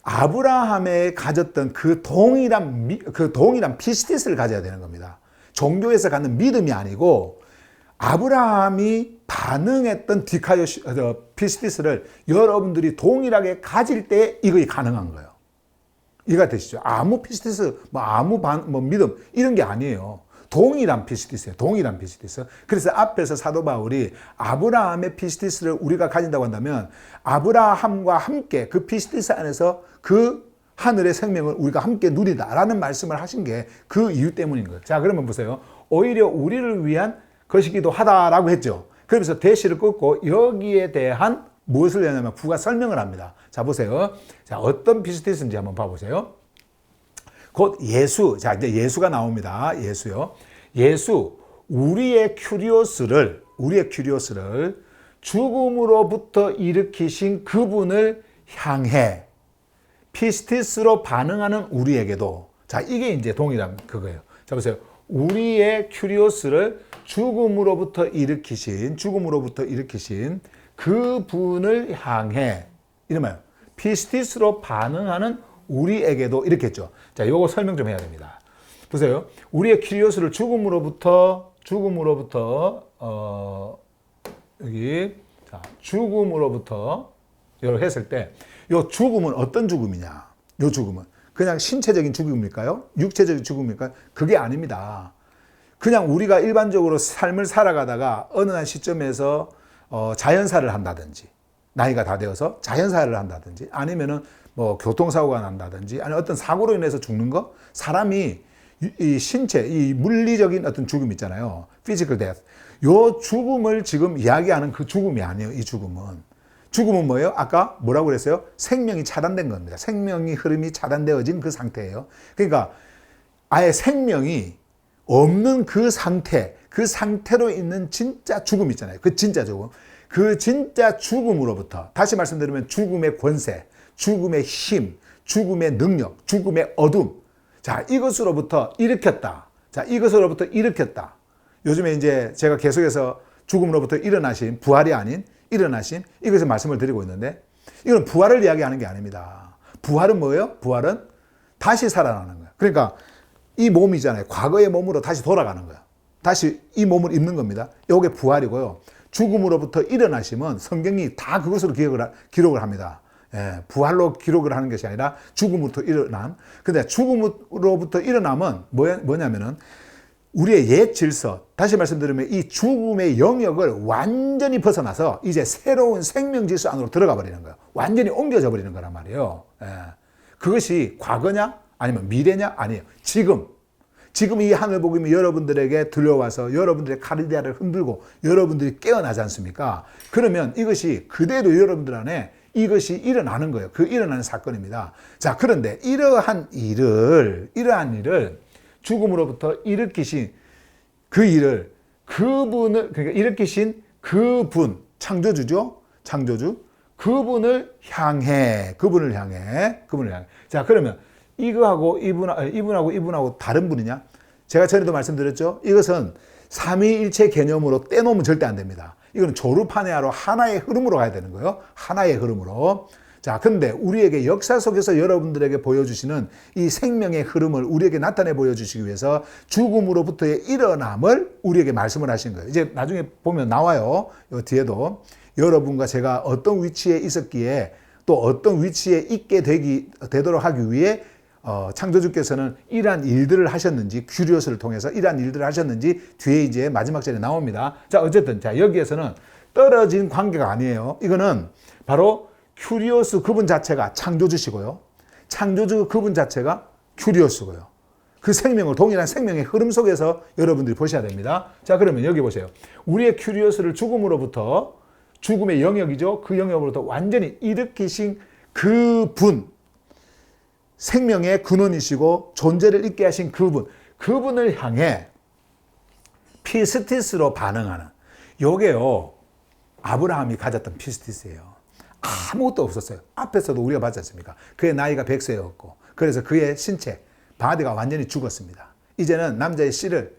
아브라함에 가졌던 그 동일한 피스티스를 가져야 되는 겁니다. 종교에서 갖는 믿음이 아니고 아브라함이 반응했던 피스티스를 여러분들이 동일하게 가질 때 이것이 가능한 거예요. 이해가 되시죠? 아무 피스티스, 믿음 이런 게 아니에요. 동일한 피스티스예요. 동일한 피스티스. 그래서 앞에서 사도 바울이 아브라함의 피스티스를 우리가 가진다고 한다면 아브라함과 함께 그 피스티스 안에서 그 하늘의 생명을 우리가 함께 누리다라는 말씀을 하신 게 그 이유 때문인 거예요. 자, 그러면 보세요. 오히려 우리를 위한 것이기도 하다라고 했죠. 그러면서 대시를 끊고 여기에 대한 무엇을 하냐면 부가 설명을 합니다. 자, 보세요. 자, 어떤 피스티스인지 한번 봐보세요. 곧 예수. 자, 이제 예수가 나옵니다. 예수요. 예수, 우리의 큐리오스를 죽음으로부터 일으키신 그분을 향해 피스티스로 반응하는 우리에게도. 자, 이게 이제 동일한 그거예요. 자, 보세요. 우리의 큐리오스를 죽음으로부터 일으키신 그분을 향해, 이러면 피스티스로 반응하는 우리에게도 이렇게 했죠. 자, 요거 설명 좀 해야 됩니다. 보세요. 우리의 큐리오스를 죽음으로부터 이걸 했을 때, 요 죽음은 어떤 죽음이냐? 요 죽음은 그냥 신체적인 죽음일까요? 육체적인 죽음일까요? 그게 아닙니다. 그냥 우리가 일반적으로 삶을 살아가다가 어느 한 시점에서 자연사를 한다든지, 나이가 다 되어서 자연사를 한다든지, 아니면은 뭐 교통사고가 난다든지, 아니 어떤 사고로 인해서 죽는 거, 사람이 이 신체, 이 물리적인 어떤 죽음 있잖아요. physical death. 요 죽음을 지금 이야기하는 그 죽음이 아니에요. 이 죽음은 뭐예요? 아까 뭐라고 그랬어요? 생명이 차단된 겁니다. 생명이 흐름이 차단되어진 그 상태예요. 그러니까 아예 생명이 없는 그 상태로 있는 진짜 죽음 있잖아요. 그 진짜 죽음. 그 진짜 죽음으로부터, 다시 말씀드리면 죽음의 권세, 죽음의 힘, 죽음의 능력, 죽음의 어둠. 자, 이것으로부터 일으켰다. 요즘에 이제 제가 계속해서 죽음으로부터 일어나신, 부활이 아닌 일어나신, 이것을 말씀을 드리고 있는데, 이건 부활을 이야기하는 게 아닙니다. 부활은 뭐예요? 부활은 다시 살아나는 거예요. 그러니까 이 몸이잖아요. 과거의 몸으로 다시 돌아가는 거예요. 다시 이 몸을 입는 겁니다. 이게 부활이고요. 죽음으로부터 일어나심은 성경이 다 그것으로 기록을 합니다. 예, 부활로 기록을 하는 것이 아니라 죽음으로부터 일어남. 근데 죽음으로부터 일어남은 뭐냐면은 우리의 옛 질서, 다시 말씀드리면 이 죽음의 영역을 완전히 벗어나서 이제 새로운 생명 질서 안으로 들어가 버리는 거예요. 완전히 옮겨져 버리는 거란 말이에요. 예. 그것이 과거냐? 아니면 미래냐? 아니에요. 지금 이 하늘 복음이 여러분들에게 들려와서 여러분들의 카르디아를 흔들고 여러분들이 깨어나지 않습니까? 그러면 이것이 그대로 여러분들 안에 이것이 일어나는 거예요. 그 일어나는 사건입니다. 자, 그런데 이러한 일을 죽음으로부터 일으키신 그 일을, 그러니까 일으키신 그분, 창조주죠? 창조주. 그분을 향해. 자, 그러면 이분하고 다른 분이냐? 제가 전에도 말씀드렸죠? 이것은 삼위일체 개념으로 떼놓으면 절대 안 됩니다. 이건 조르파네아로 하나의 흐름으로 가야 되는 거예요. 하나의 흐름으로. 자, 근데 우리에게 역사 속에서 여러분들에게 보여주시는 이 생명의 흐름을 우리에게 나타내 보여주시기 위해서 죽음으로부터의 일어남을 우리에게 말씀을 하신 거예요. 이제 나중에 보면 나와요. 이 뒤에도 여러분과 제가 어떤 위치에 있었기에 또 어떤 위치에 있게 되도록 하기 위해 창조주께서는 이러한 일들을 하셨는지, 큐리오스를 통해서 이러한 일들을 하셨는지 뒤에 이제 마지막 절에 나옵니다. 자, 어쨌든 자, 여기에서는 떨어진 관계가 아니에요. 이거는 바로 큐리오스 그분 자체가 창조주시고요. 창조주 그분 자체가 큐리오스고요. 그 생명을, 동일한 생명의 흐름 속에서 여러분들이 보셔야 됩니다. 자, 그러면 여기 보세요. 우리의 큐리오스를 죽음으로부터, 죽음의 영역이죠. 그 영역으로부터 완전히 일으키신 그분, 생명의 근원이시고 존재를 있게 하신 그분을 향해 피스티스로 반응하는, 요게요, 아브라함이 가졌던 피스티스예요. 아무것도 없었어요. 앞에서도 우리가 봤지 않습니까? 그의 나이가 100세였고, 그래서 그의 신체, 바디가 완전히 죽었습니다. 이제는 남자의 씨를,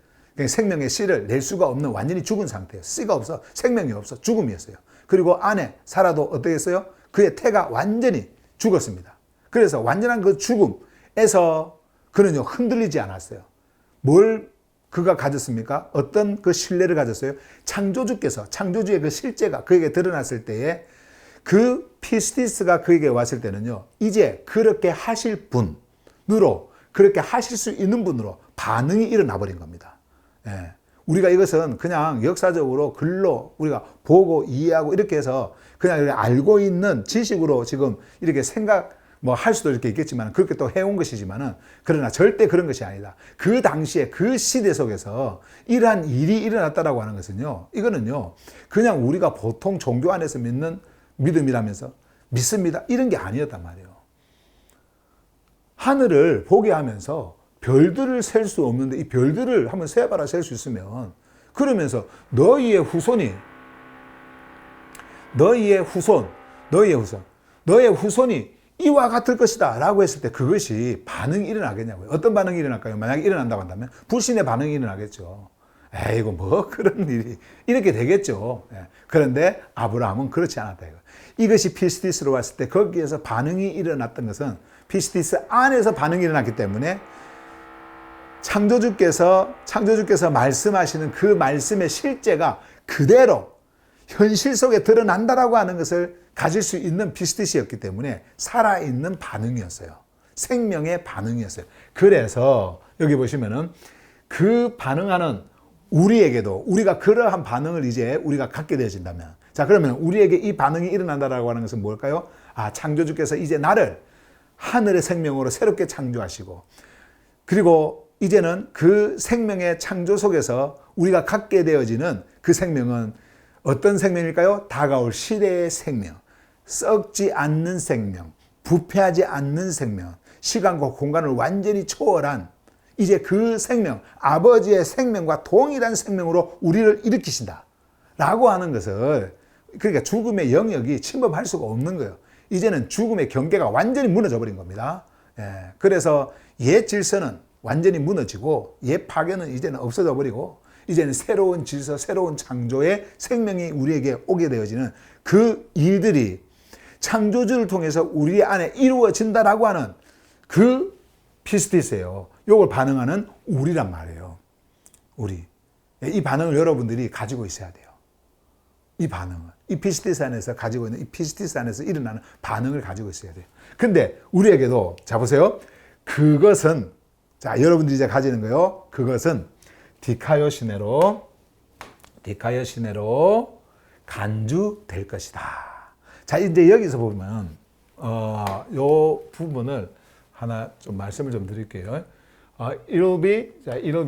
생명의 씨를 낼 수가 없는 완전히 죽은 상태예요. 씨가 없어, 생명이 없어, 죽음이었어요. 그리고 안에 살아도 어떻게 했어요? 그의 태가 완전히 죽었습니다. 그래서 완전한 그 죽음에서 그는요, 흔들리지 않았어요. 뭘 그가 가졌습니까? 어떤 그 신뢰를 가졌어요? 창조주께서, 창조주의 그 실제가 그에게 드러났을 때에 그 피스티스가 그에게 왔을 때는요, 이제 그렇게 하실 분으로, 그렇게 하실 수 있는 분으로 반응이 일어나 버린 겁니다. 예. 우리가 이것은 그냥 역사적으로 글로 우리가 보고 이해하고 이렇게 해서 그냥 알고 있는 지식으로 지금 이렇게 생각, 뭐 할 수도 이렇게 있겠지만 그렇게 또 해온 것이지만은, 그러나 절대 그런 것이 아니다. 그 당시에 그 시대 속에서 이러한 일이 일어났다라고 하는 것은요, 이거는요, 그냥 우리가 보통 종교 안에서 믿는 믿음이라면서 믿습니다, 이런 게 아니었단 말이에요. 하늘을 보게 하면서 별들을 셀 수 없는데 이 별들을 한번 세봐라, 셀 수 있으면, 그러면서 너희의 후손이 이와 같을 것이다 라고 했을 때 그것이 반응이 일어나겠냐고요. 어떤 반응이 일어날까요? 만약에 일어난다고 한다면 불신의 반응이 일어나겠죠. 에이고 뭐 그런 일이 이렇게 되겠죠. 그런데 아브라함은 그렇지 않았다. 이것이 피스티스로 왔을 때 거기에서 반응이 일어났던 것은 피스티스 안에서 반응이 일어났기 때문에 창조주께서 말씀하시는 그 말씀의 실제가 그대로 현실 속에 드러난다라고 하는 것을 가질 수 있는 피스티스였기 때문에 살아있는 반응이었어요. 생명의 반응이었어요. 그래서 여기 보시면은 그 반응하는 우리에게도, 우리가 그러한 반응을 이제 우리가 갖게 되어진다면, 자, 그러면 우리에게 이 반응이 일어난다라고 하는 것은 뭘까요? 창조주께서 이제 나를 하늘의 생명으로 새롭게 창조하시고, 그리고 이제는 그 생명의 창조 속에서 우리가 갖게 되어지는 그 생명은 어떤 생명일까요? 다가올 시대의 생명, 썩지 않는 생명, 부패하지 않는 생명, 시간과 공간을 완전히 초월한 이제 그 생명, 아버지의 생명과 동일한 생명으로 우리를 일으키신다 라고 하는 것을, 그러니까 죽음의 영역이 침범할 수가 없는 거예요. 이제는 죽음의 경계가 완전히 무너져 버린 겁니다. 그래서 옛 질서는 완전히 무너지고 옛 파괴는 이제는 없어져 버리고, 이제는 새로운 질서, 새로운 창조의 생명이 우리에게 오게 되어지는 그 일들이 창조주를 통해서 우리 안에 이루어진다라고 하는 그 피스티스예요. 이걸 반응하는 우리란 말이에요. 우리. 이 반응을 여러분들이 가지고 있어야 돼요. 이 반응을. 이 피스티스 안에서 가지고 있는, 이 피스티스 안에서 일어나는 반응을 가지고 있어야 돼요. 근데 우리에게도, 자 보세요. 그것은, 자, 여러분들이 이제 가지는 거요. 그것은 디카요시네로 간주될 것이다. 자, 이제 여기서 보면, 요 부분을 하나 좀 말씀을 좀 드릴게요. It'll be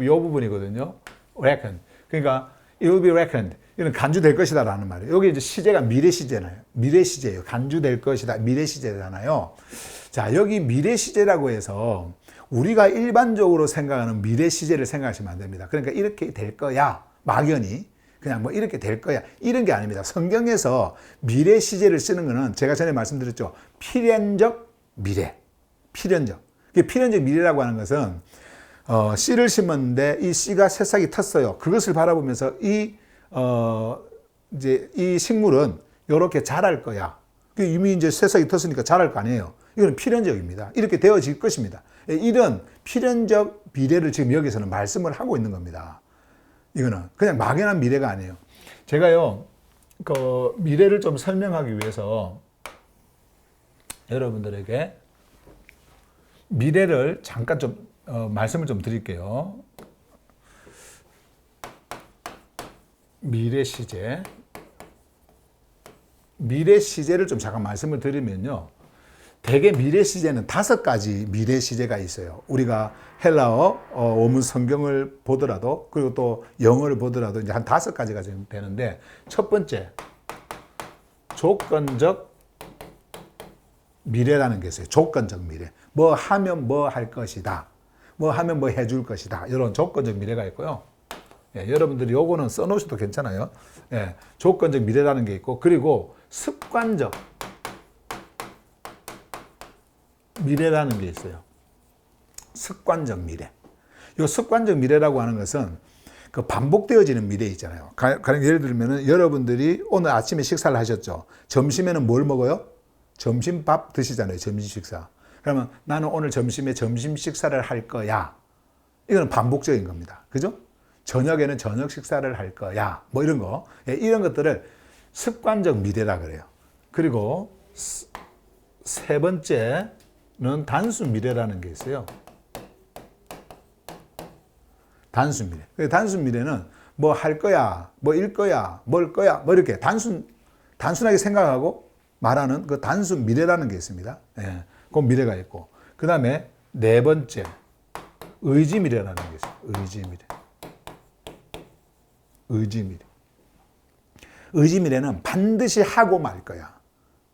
요 부분이거든요. reckon. 그러니까, it'll be reckoned. 이건 간주될 것이다 라는 말이에요. 여기 이제 시제가 미래 시제나요? 미래 시제예요. 간주될 것이다. 미래 시제잖아요. 자, 여기 미래 시제라고 해서 우리가 일반적으로 생각하는 미래 시제를 생각하시면 안 됩니다. 그러니까 이렇게 될 거야. 막연히. 그냥 뭐 이렇게 될 거야. 이런 게 아닙니다. 성경에서 미래 시제를 쓰는 거는 제가 전에 말씀드렸죠. 필연적 미래. 필연적. 필연적 미래라고 하는 것은 씨를 심었는데 이 씨가 새싹이 텄어요. 그것을 바라보면서 이제 이 식물은 이렇게 자랄 거야. 이미 이제 새싹이 텄으니까 자랄 거 아니에요. 이건 필연적입니다. 이렇게 되어질 것입니다. 이런 필연적 미래를 지금 여기서는 말씀을 하고 있는 겁니다. 이거는 그냥 막연한 미래가 아니에요. 제가요, 그 미래를 좀 설명하기 위해서 여러분들에게 미래를 잠깐 좀 말씀을 좀 드릴게요. 미래 시제. 미래 시제를 좀 잠깐 말씀을 드리면요. 대개 미래 시제는 5가지 미래 시제가 있어요. 우리가 헬라어 원문 성경을 보더라도 그리고 또 영어를 보더라도 이제 한 5가지가 되는데 첫 번째 조건적 미래라는 게 있어요. 조건적 미래. 뭐 하면 뭐 할 것이다. 뭐 하면 뭐 해줄 것이다. 이런 조건적 미래가 있고요. 예, 여러분들이 요거는 써놓으셔도 괜찮아요. 예, 조건적 미래라는 게 있고 그리고 습관적 미래라는 게 있어요. 습관적 미래. 이 습관적 미래라고 하는 것은 그 반복되어지는 미래 있잖아요. 가령 예를 들면 여러분들이 오늘 아침에 식사를 하셨죠. 점심에는 뭘 먹어요? 점심밥 드시잖아요. 점심 식사. 그러면 나는 오늘 점심에 점심 식사를 할 거야. 이건 반복적인 겁니다. 그죠? 저녁에는 저녁 식사를 할 거야. 뭐 이런 거. 예, 이런 것들을 습관적 미래라 그래요. 그리고 세 번째는 단순 미래라는 게 있어요. 단순 미래. 단순 미래는 뭐 할 거야, 뭐 일 거야, 뭘 거야, 뭐 이렇게 단순하게 생각하고 말하는 그 단순 미래라는 게 있습니다. 예, 그 미래가 있고. 그 다음에 네 번째, 의지 미래라는 게 있어요. 의지 미래. 의지 미래. 의지 미래는 반드시 하고 말 거야.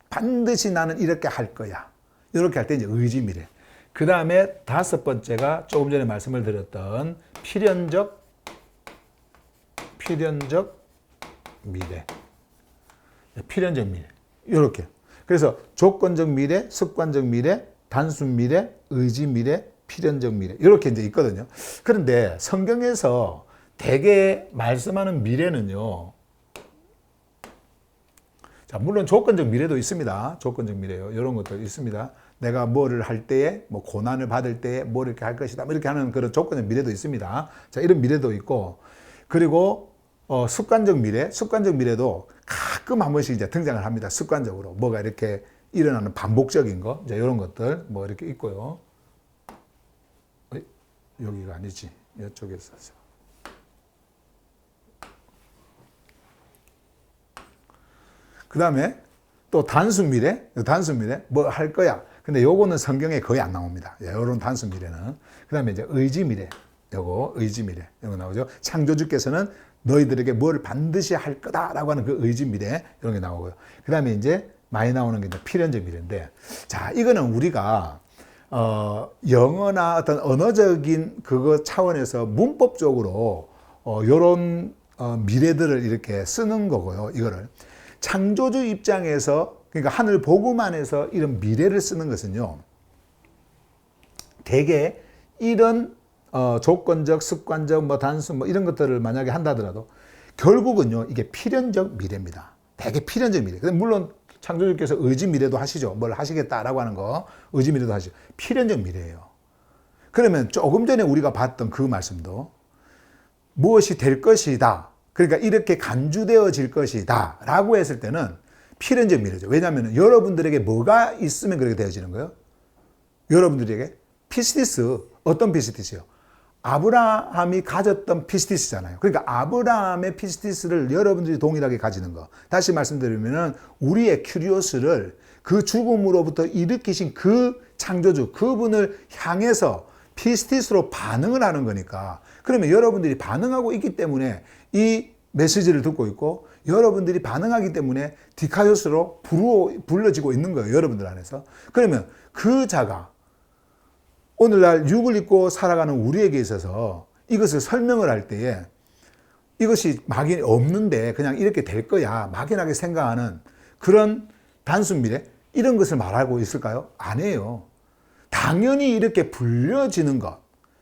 반드시 나는 이렇게 할 거야. 이렇게 할 때 이제 의지 미래. 그 다음에 5번째가 조금 전에 말씀을 드렸던 필연적 미래. 필연적 미래. 이렇게. 그래서 조건적 미래, 습관적 미래, 단순 미래, 의지 미래, 필연적 미래. 이렇게 이제 있거든요. 그런데 성경에서 대개 말씀하는 미래는요. 자, 물론 조건적 미래도 있습니다. 조건적 미래요. 이런 것도 있습니다. 내가 뭐를 할 때에, 뭐 고난을 받을 때에 뭐 이렇게 할 것이다. 뭐 이렇게 하는 그런 조건적 미래도 있습니다. 자, 이런 미래도 있고, 그리고 습관적 미래도 가끔 한 번씩 이제 등장을 합니다. 습관적으로 뭐가 이렇게 일어나는 반복적인 거, 이제 이런 것들 뭐 이렇게 있고요. 여기가 아니지. 이쪽에 있었어. 그 다음에 또 단순 미래, 뭐 할 거야. 근데 요거는 성경에 거의 안 나옵니다. 요런 단순 미래는. 그 다음에 이제 의지 미래. 의지 미래. 이거 나오죠. 창조주께서는 너희들에게 뭘 반드시 할 거다라고 하는 그 의지 미래. 이런 게 나오고요. 그 다음에 이제 많이 나오는 게 이제 필연적 미래인데, 자, 이거는 우리가, 영어나 어떤 언어적인 그거 차원에서 문법적으로, 요런, 미래들을 이렇게 쓰는 거고요. 이거를. 창조주 입장에서, 그러니까 하늘 복음 안에서 이런 미래를 쓰는 것은요, 대개 이런 조건적, 습관적, 뭐 단순, 뭐 이런 것들을 만약에 한다더라도 결국은요, 이게 필연적 미래입니다. 대개 필연적 미래. 물론 창조주께서 의지 미래도 하시죠. 뭘 하시겠다라고 하는 거, 의지 미래도 하시죠. 필연적 미래예요. 그러면 조금 전에 우리가 봤던 그 말씀도 무엇이 될 것이다. 그러니까 이렇게 간주되어질 것이다 라고 했을 때는 필연적 미래죠. 왜냐하면 여러분들에게 뭐가 있으면 그렇게 되어지는 거예요? 여러분들에게 피스티스, 어떤 피스티스요? 아브라함이 가졌던 피스티스잖아요. 그러니까 아브라함의 피스티스를 여러분들이 동일하게 가지는 거. 다시 말씀드리면 우리의 큐리오스를 그 죽음으로부터 일으키신 그 창조주, 그분을 향해서 피스티스로 반응을 하는 거니까. 그러면 여러분들이 반응하고 있기 때문에 이 메시지를 듣고 있고 여러분들이 반응하기 때문에 디카이오스로 불러지고 있는 거예요. 여러분들 안에서. 그러면 그 자가 오늘날 육을 입고 살아가는 우리에게 있어서 이것을 설명을 할 때에 이것이 막연히 없는데 그냥 이렇게 될 거야 막연하게 생각하는 그런 단순 미래 이런 것을 말하고 있을까요? 아니에요. 당연히 이렇게 불려지는 것,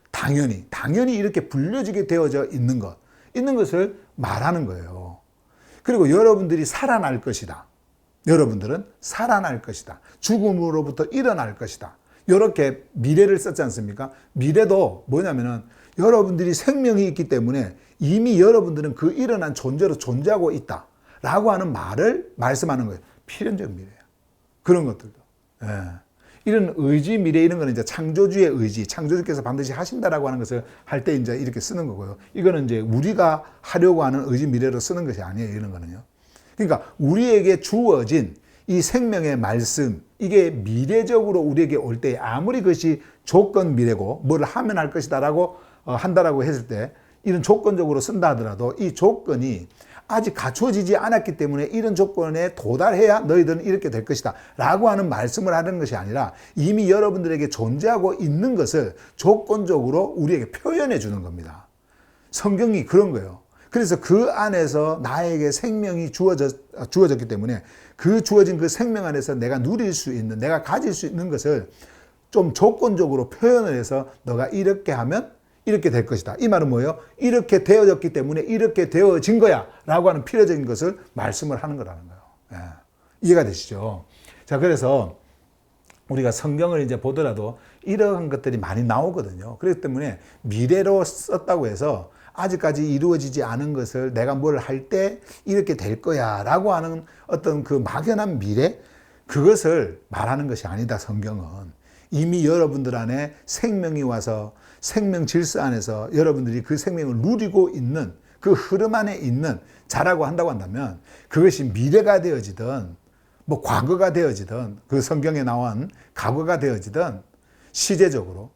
당연히 이렇게 불려지게 되어져 있는 것을 말하는 거예요. 그리고 여러분들이 살아날 것이다. 여러분들은 살아날 것이다. 죽음으로부터 일어날 것이다. 이렇게 미래를 썼지 않습니까? 미래도 뭐냐면은 여러분들이 생명이 있기 때문에 이미 여러분들은 그 일어난 존재로 존재하고 있다. 라고 하는 말을 말씀하는 거예요. 필연적 미래예요. 그런 것들도. 예. 이런 의지, 미래 이런 거는 이제 창조주의 의지, 창조주께서 반드시 하신다라고 하는 것을 할 때 이제 이렇게 쓰는 거고요. 이거는 이제 우리가 하려고 하는 의지, 미래로 쓰는 것이 아니에요. 이런 거는요. 그러니까 우리에게 주어진 이 생명의 말씀, 이게 미래적으로 우리에게 올 때 아무리 그것이 조건 미래고 뭘 하면 할 것이다라고 한다라고 했을 때 이런 조건적으로 쓴다 하더라도 이 조건이 아직 갖춰지지 않았기 때문에 이런 조건에 도달해야 너희들은 이렇게 될 것이다 라고 하는 말씀을 하는 것이 아니라 이미 여러분들에게 존재하고 있는 것을 조건적으로 우리에게 표현해 주는 겁니다. 성경이 그런 거예요. 그래서 그 안에서 나에게 생명이 주어졌기 때문에 그 주어진 그 생명 안에서 내가 누릴 수 있는, 내가 가질 수 있는 것을 좀 조건적으로 표현을 해서 너가 이렇게 하면 이렇게 될 것이다. 이 말은 뭐예요? 이렇게 되어졌기 때문에 이렇게 되어진 거야 라고 하는 필요적인 것을 말씀을 하는 거라는 거예요. 예. 이해가 되시죠? 자, 그래서 우리가 성경을 이제 보더라도 이러한 것들이 많이 나오거든요. 그렇기 때문에 미래로 썼다고 해서 아직까지 이루어지지 않은 것을 내가 뭘 할 때 이렇게 될 거야 라고 하는 어떤 그 막연한 미래, 그것을 말하는 것이 아니다. 성경은 이미 여러분들 안에 생명이 와서 생명 질서 안에서 여러분들이 그 생명을 누리고 있는 그 흐름 안에 있는 자라고 한다고 한다면 그것이 미래가 되어지든 뭐 과거가 되어지든 그 성경에 나온 과거가 되어지든 시제적으로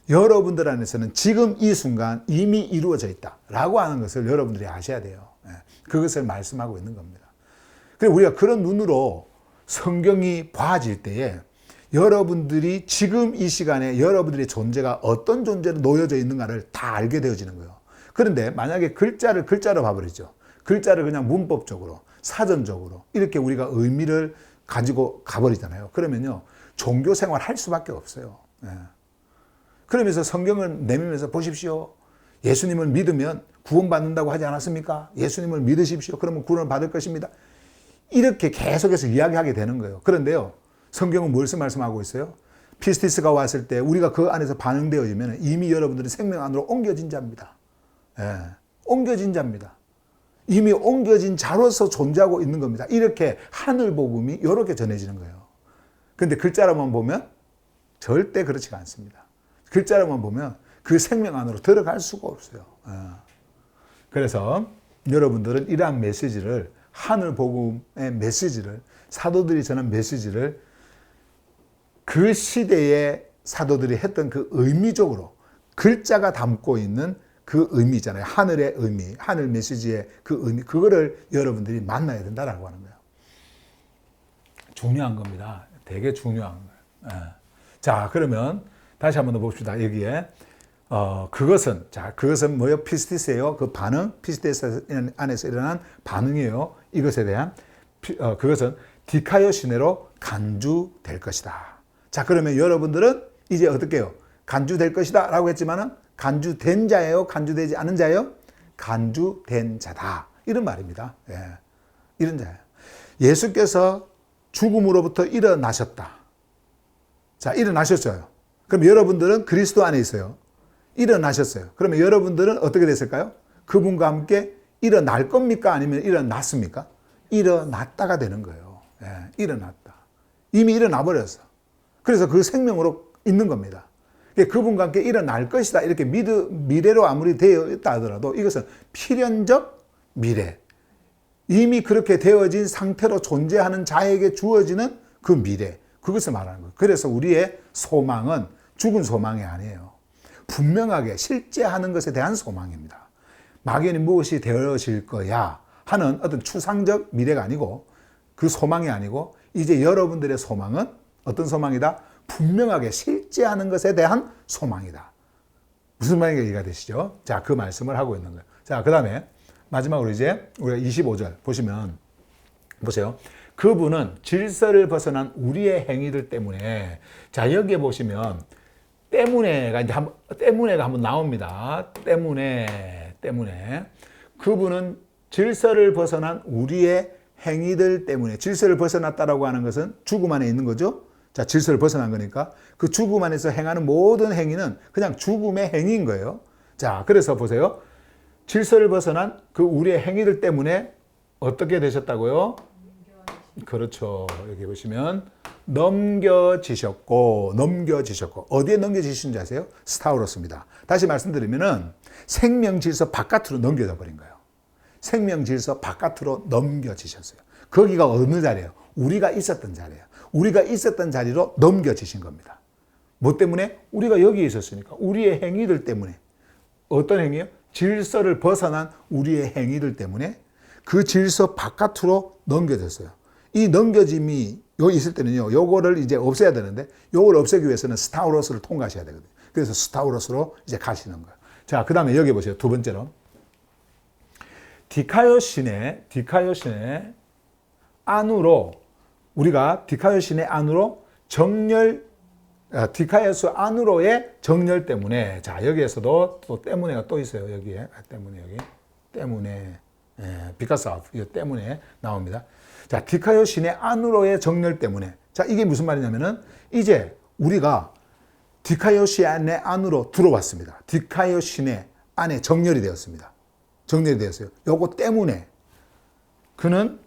여러분들 안에서는 지금 이 순간 이미 이루어져 있다라고 하는 것을 여러분들이 아셔야 돼요. 그것을 말씀하고 있는 겁니다. 그리고 우리가 그런 눈으로 성경이 봐질 때에 여러분들이 지금 이 시간에 여러분들의 존재가 어떤 존재로 놓여져 있는가를 다 알게 되어지는 거예요. 그런데 만약에 글자를 글자로 봐버리죠. 글자를 그냥 문법적으로, 사전적으로 이렇게 우리가 의미를 가지고 가버리잖아요. 그러면요, 종교 생활 할 수밖에 없어요. 그러면서 성경을 내밀면서 보십시오. 예수님을 믿으면 구원받는다고 하지 않았습니까? 예수님을 믿으십시오. 그러면 구원을 받을 것입니다. 이렇게 계속해서 이야기하게 되는 거예요. 그런데요, 성경은 무엇을 말씀하고 있어요? 피스티스가 왔을 때 우리가 그 안에서 반응되어지면 이미 여러분들은 생명 안으로 옮겨진 자입니다. 옮겨진 자입니다. 이미 옮겨진 자로서 존재하고 있는 겁니다. 이렇게 하늘 복음이 이렇게 전해지는 거예요. 그런데 글자로만 보면 절대 그렇지가 않습니다. 글자로만 보면 그 생명 안으로 들어갈 수가 없어요. 그래서 여러분들은 이러한 메시지를, 하늘 복음의 메시지를, 사도들이 전한 메시지를 그 시대의 사도들이 했던 그 의미적으로 글자가 담고 있는 그 의미잖아요. 하늘의 의미, 하늘 메시지의 그 의미, 그거를 여러분들이 만나야 된다라고 하는 거예요. 중요한 겁니다. 되게 중요한 거예요. 자, 그러면 다시 한번 더 봅시다. 여기에 그것은 뭐예요? 피스티스예요. 그 반응, 피스티스 안에서 일어난 반응이에요. 이것에 대한 그것은 디카이오 시네로 간주될 것이다. 자, 그러면 여러분들은 이제 어떻게 해요? 간주될 것이다 라고 했지만은 간주된 자예요? 간주되지 않은 자예요? 간주된 자다. 이런 말입니다. 이런 자예요. 예수께서 죽음으로부터 일어나셨다. 자, 일어나셨어요. 그럼 여러분들은 그리스도 안에 있어요. 일어나셨어요. 그러면 여러분들은 어떻게 됐을까요? 그분과 함께 일어날 겁니까? 아니면 일어났습니까? 일어났다가 되는 거예요. 일어났다. 이미 일어나 버렸어. 그래서 그 생명으로 있는 겁니다. 그분과 함께 일어날 것이다. 이렇게 미래로 아무리 되어 있다 하더라도 이것은 필연적 미래. 이미 그렇게 되어진 상태로 존재하는 자에게 주어지는 그 미래. 그것을 말하는 거예요. 그래서 우리의 소망은 죽은 소망이 아니에요. 분명하게 실제하는 것에 대한 소망입니다. 막연히 무엇이 되어질 거야 하는 어떤 추상적 미래가 아니고 그 소망이 아니고 이제 여러분들의 소망은 어떤 소망이다? 분명하게 실제하는 것에 대한 소망이다. 무슨 말인가 이해가 되시죠? 자, 그 말씀을 하고 있는 거예요. 자, 그 다음에 마지막으로 이제 우리가 25절 보시면 보세요. 그분은 질서를 벗어난 우리의 행위들 때문에, 자, 여기에 보시면 때문에가 이제 때문에가 한번 나옵니다. 때문에 그분은 질서를 벗어난 우리의 행위들 때문에, 질서를 벗어났다라고 하는 것은 죽음 안에 있는 거죠. 자, 질서를 벗어난 거니까 그 죽음 안에서 행하는 모든 행위는 그냥 죽음의 행위인 거예요. 자, 그래서 보세요. 질서를 벗어난 그 우리의 행위들 때문에 어떻게 되셨다고요? 그렇죠. 여기 보시면 넘겨지셨고 어디에 넘겨지신지 아세요? 스타우로스입니다. 다시 말씀드리면은 생명질서 바깥으로 넘겨져 버린 거예요. 생명질서 바깥으로 넘겨지셨어요. 거기가 어느 자리예요? 우리가 있었던 자리예요. 우리가 있었던 자리로 넘겨지신 겁니다. 뭐 때문에? 우리가 여기 있었으니까. 우리의 행위들 때문에. 어떤 행위요? 질서를 벗어난 우리의 행위들 때문에 그 질서 바깥으로 넘겨졌어요. 이 넘겨짐이 여기 있을 때는요, 요거를 이제 없애야 되는데, 요걸 없애기 위해서는 스타우로스를 통과하셔야 되거든요. 그래서 스타우로스로 이제 가시는 거예요. 자, 그 다음에 여기 보세요. 두 번째로. 디카요신의 안으로, 우리가 디카요신의 안으로 디카요스 안으로의 정렬 때문에, 자, 여기에서도 또 때문에가 또 있어요. 여기에. 때문에. because of, 이거 때문에 나옵니다. 자, 디카요신의 안으로의 정렬 때문에. 자, 이게 무슨 말이냐면은, 이제 우리가 디카요신의 안으로 들어왔습니다. 디카요신의 안에 정렬이 되었습니다. 정렬이 되었어요. 요거 때문에 그는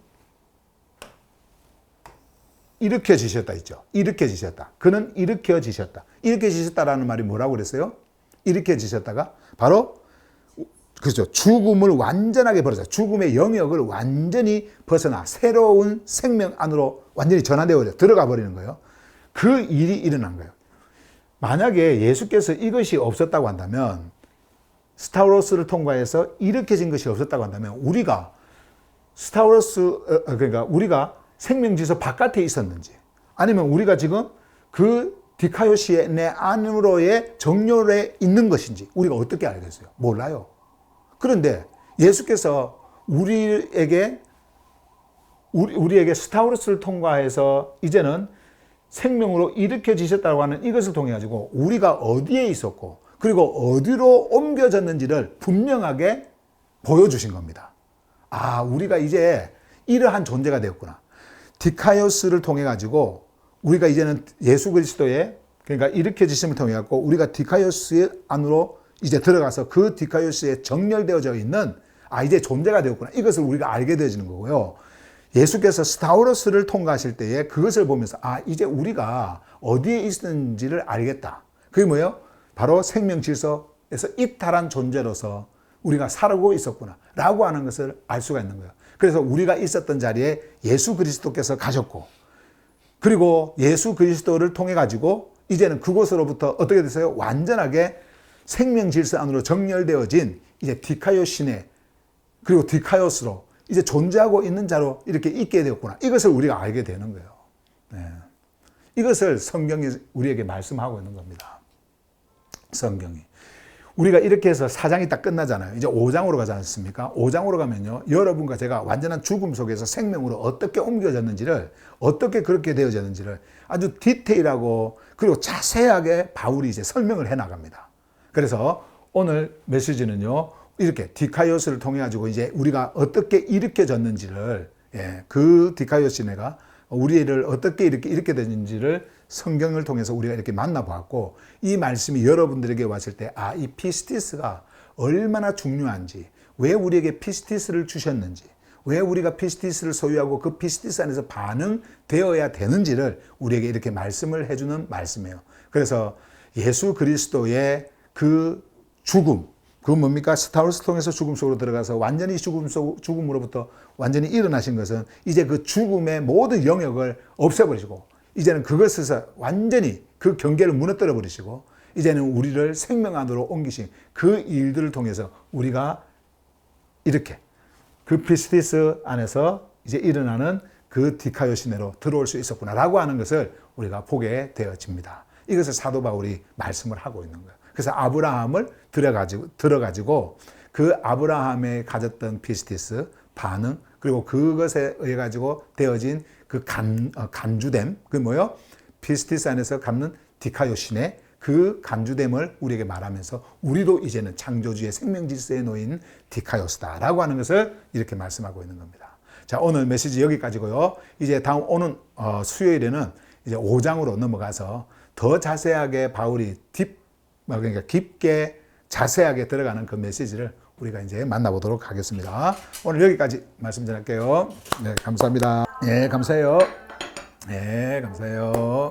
일으켜지셨다 있죠. 일으켜지셨다. 그는 일으켜지셨다. 일으켜지셨다라는 말이 뭐라고 그랬어요? 일으켜지셨다가 바로 그렇죠. 죽음을 완전하게 벗어나, 죽음의 영역을 완전히 벗어나 새로운 생명 안으로 완전히 전환되어 들어가 버리는 거예요. 그 일이 일어난 거예요. 만약에 예수께서 이것이 없었다고 한다면, 스타우로스를 통과해서 일으켜진 것이 없었다고 한다면, 우리가 그러니까 우리가 생명질서 바깥에 있었는지, 아니면 우리가 지금 그 디카요시의 내 안으로의 정렬에 있는 것인지 우리가 어떻게 알겠어요? 몰라요. 그런데 예수께서 우리에게 스타우로스를 통과해서 이제는 생명으로 일으켜지셨다고 하는 이것을 통해 가지고 우리가 어디에 있었고 그리고 어디로 옮겨졌는지를 분명하게 보여주신 겁니다. 아, 우리가 이제 이러한 존재가 되었구나. 디카요스를 통해 가지고 우리가 이제는 예수 그리스도의, 그러니까 일으켜지심을 통해 갖고 우리가 디카요스 안으로 이제 들어가서 그 디카요스에 정렬되어져 있는, 아, 이제 존재가 되었구나. 이것을 우리가 알게 되어지는 거고요. 예수께서 스타우로스를 통과하실 때에 그것을 보면서, 아, 이제 우리가 어디에 있는지를 알겠다. 그게 뭐예요? 바로 생명질서에서 이탈한 존재로서 우리가 살고 있었구나 라고 하는 것을 알 수가 있는 거예요. 그래서 우리가 있었던 자리에 예수 그리스도께서 가셨고, 그리고 예수 그리스도를 통해 가지고 이제는 그곳으로부터 어떻게 됐어요? 완전하게 생명질서 안으로 정렬되어진 이제 디카요신의, 그리고 디카요스로 이제 존재하고 있는 자로 이렇게 있게 되었구나. 이것을 우리가 알게 되는 거예요. 네. 이것을 성경이 우리에게 말씀하고 있는 겁니다. 성경이. 우리가 이렇게 해서 4장이 딱 끝나잖아요. 이제 5장으로 가지 않습니까? 5장으로 가면요, 여러분과 제가 완전한 죽음 속에서 생명으로 어떻게 옮겨졌는지를, 어떻게 그렇게 되어졌는지를 아주 디테일하고 그리고 자세하게 바울이 이제 설명을 해 나갑니다. 그래서 오늘 메시지는요, 이렇게 디카요스를 통해 가지고 이제 우리가 어떻게 일으켜졌는지를, 그 디카요시네가 우리를 어떻게 이렇게 됐는지를 성경을 통해서 우리가 이렇게 만나보았고, 이 말씀이 여러분들에게 왔을 때, 아, 이 피스티스가 얼마나 중요한지, 왜 우리에게 피스티스를 주셨는지, 왜 우리가 피스티스를 소유하고 그 피스티스 안에서 반응되어야 되는지를 우리에게 이렇게 말씀을 해주는 말씀이에요. 그래서 예수 그리스도의 그 죽음, 그건 뭡니까? 스타우로스 통해서 죽음 속으로 들어가서 완전히 죽음으로부터 완전히 일어나신 것은 이제 그 죽음의 모든 영역을 없애버리시고, 이제는 그것에서 완전히 그 경계를 무너뜨려 버리시고, 이제는 우리를 생명 안으로 옮기신 그 일들을 통해서 우리가 이렇게 그 피스티스 안에서 이제 일어나는 그 디카요시네로 들어올 수 있었구나라고 하는 것을 우리가 보게 되어집니다. 이것을 사도 바울이 말씀을 하고 있는 거예요. 그래서 아브라함을 들어가지고 그 아브라함에 가졌던 피스티스 반응, 그리고 그것에 의해 가지고 되어진 그 간주됨, 그게 뭐예요? 피스티스 안에서 갖는 디카요신의 그 간주됨을 우리에게 말하면서 우리도 이제는 창조주의 생명질서에 놓인 디카요스다라고 하는 것을 이렇게 말씀하고 있는 겁니다. 자, 오늘 메시지 여기까지고요. 이제 다음 오는 수요일에는 이제 5장으로 넘어가서 더 자세하게 바울이 그러니까 깊게 자세하게 들어가는 그 메시지를 우리가 이제 만나보도록 하겠습니다. 오늘 여기까지 말씀 전할게요. 네, 감사합니다. 네, 감사해요. 네, 감사해요.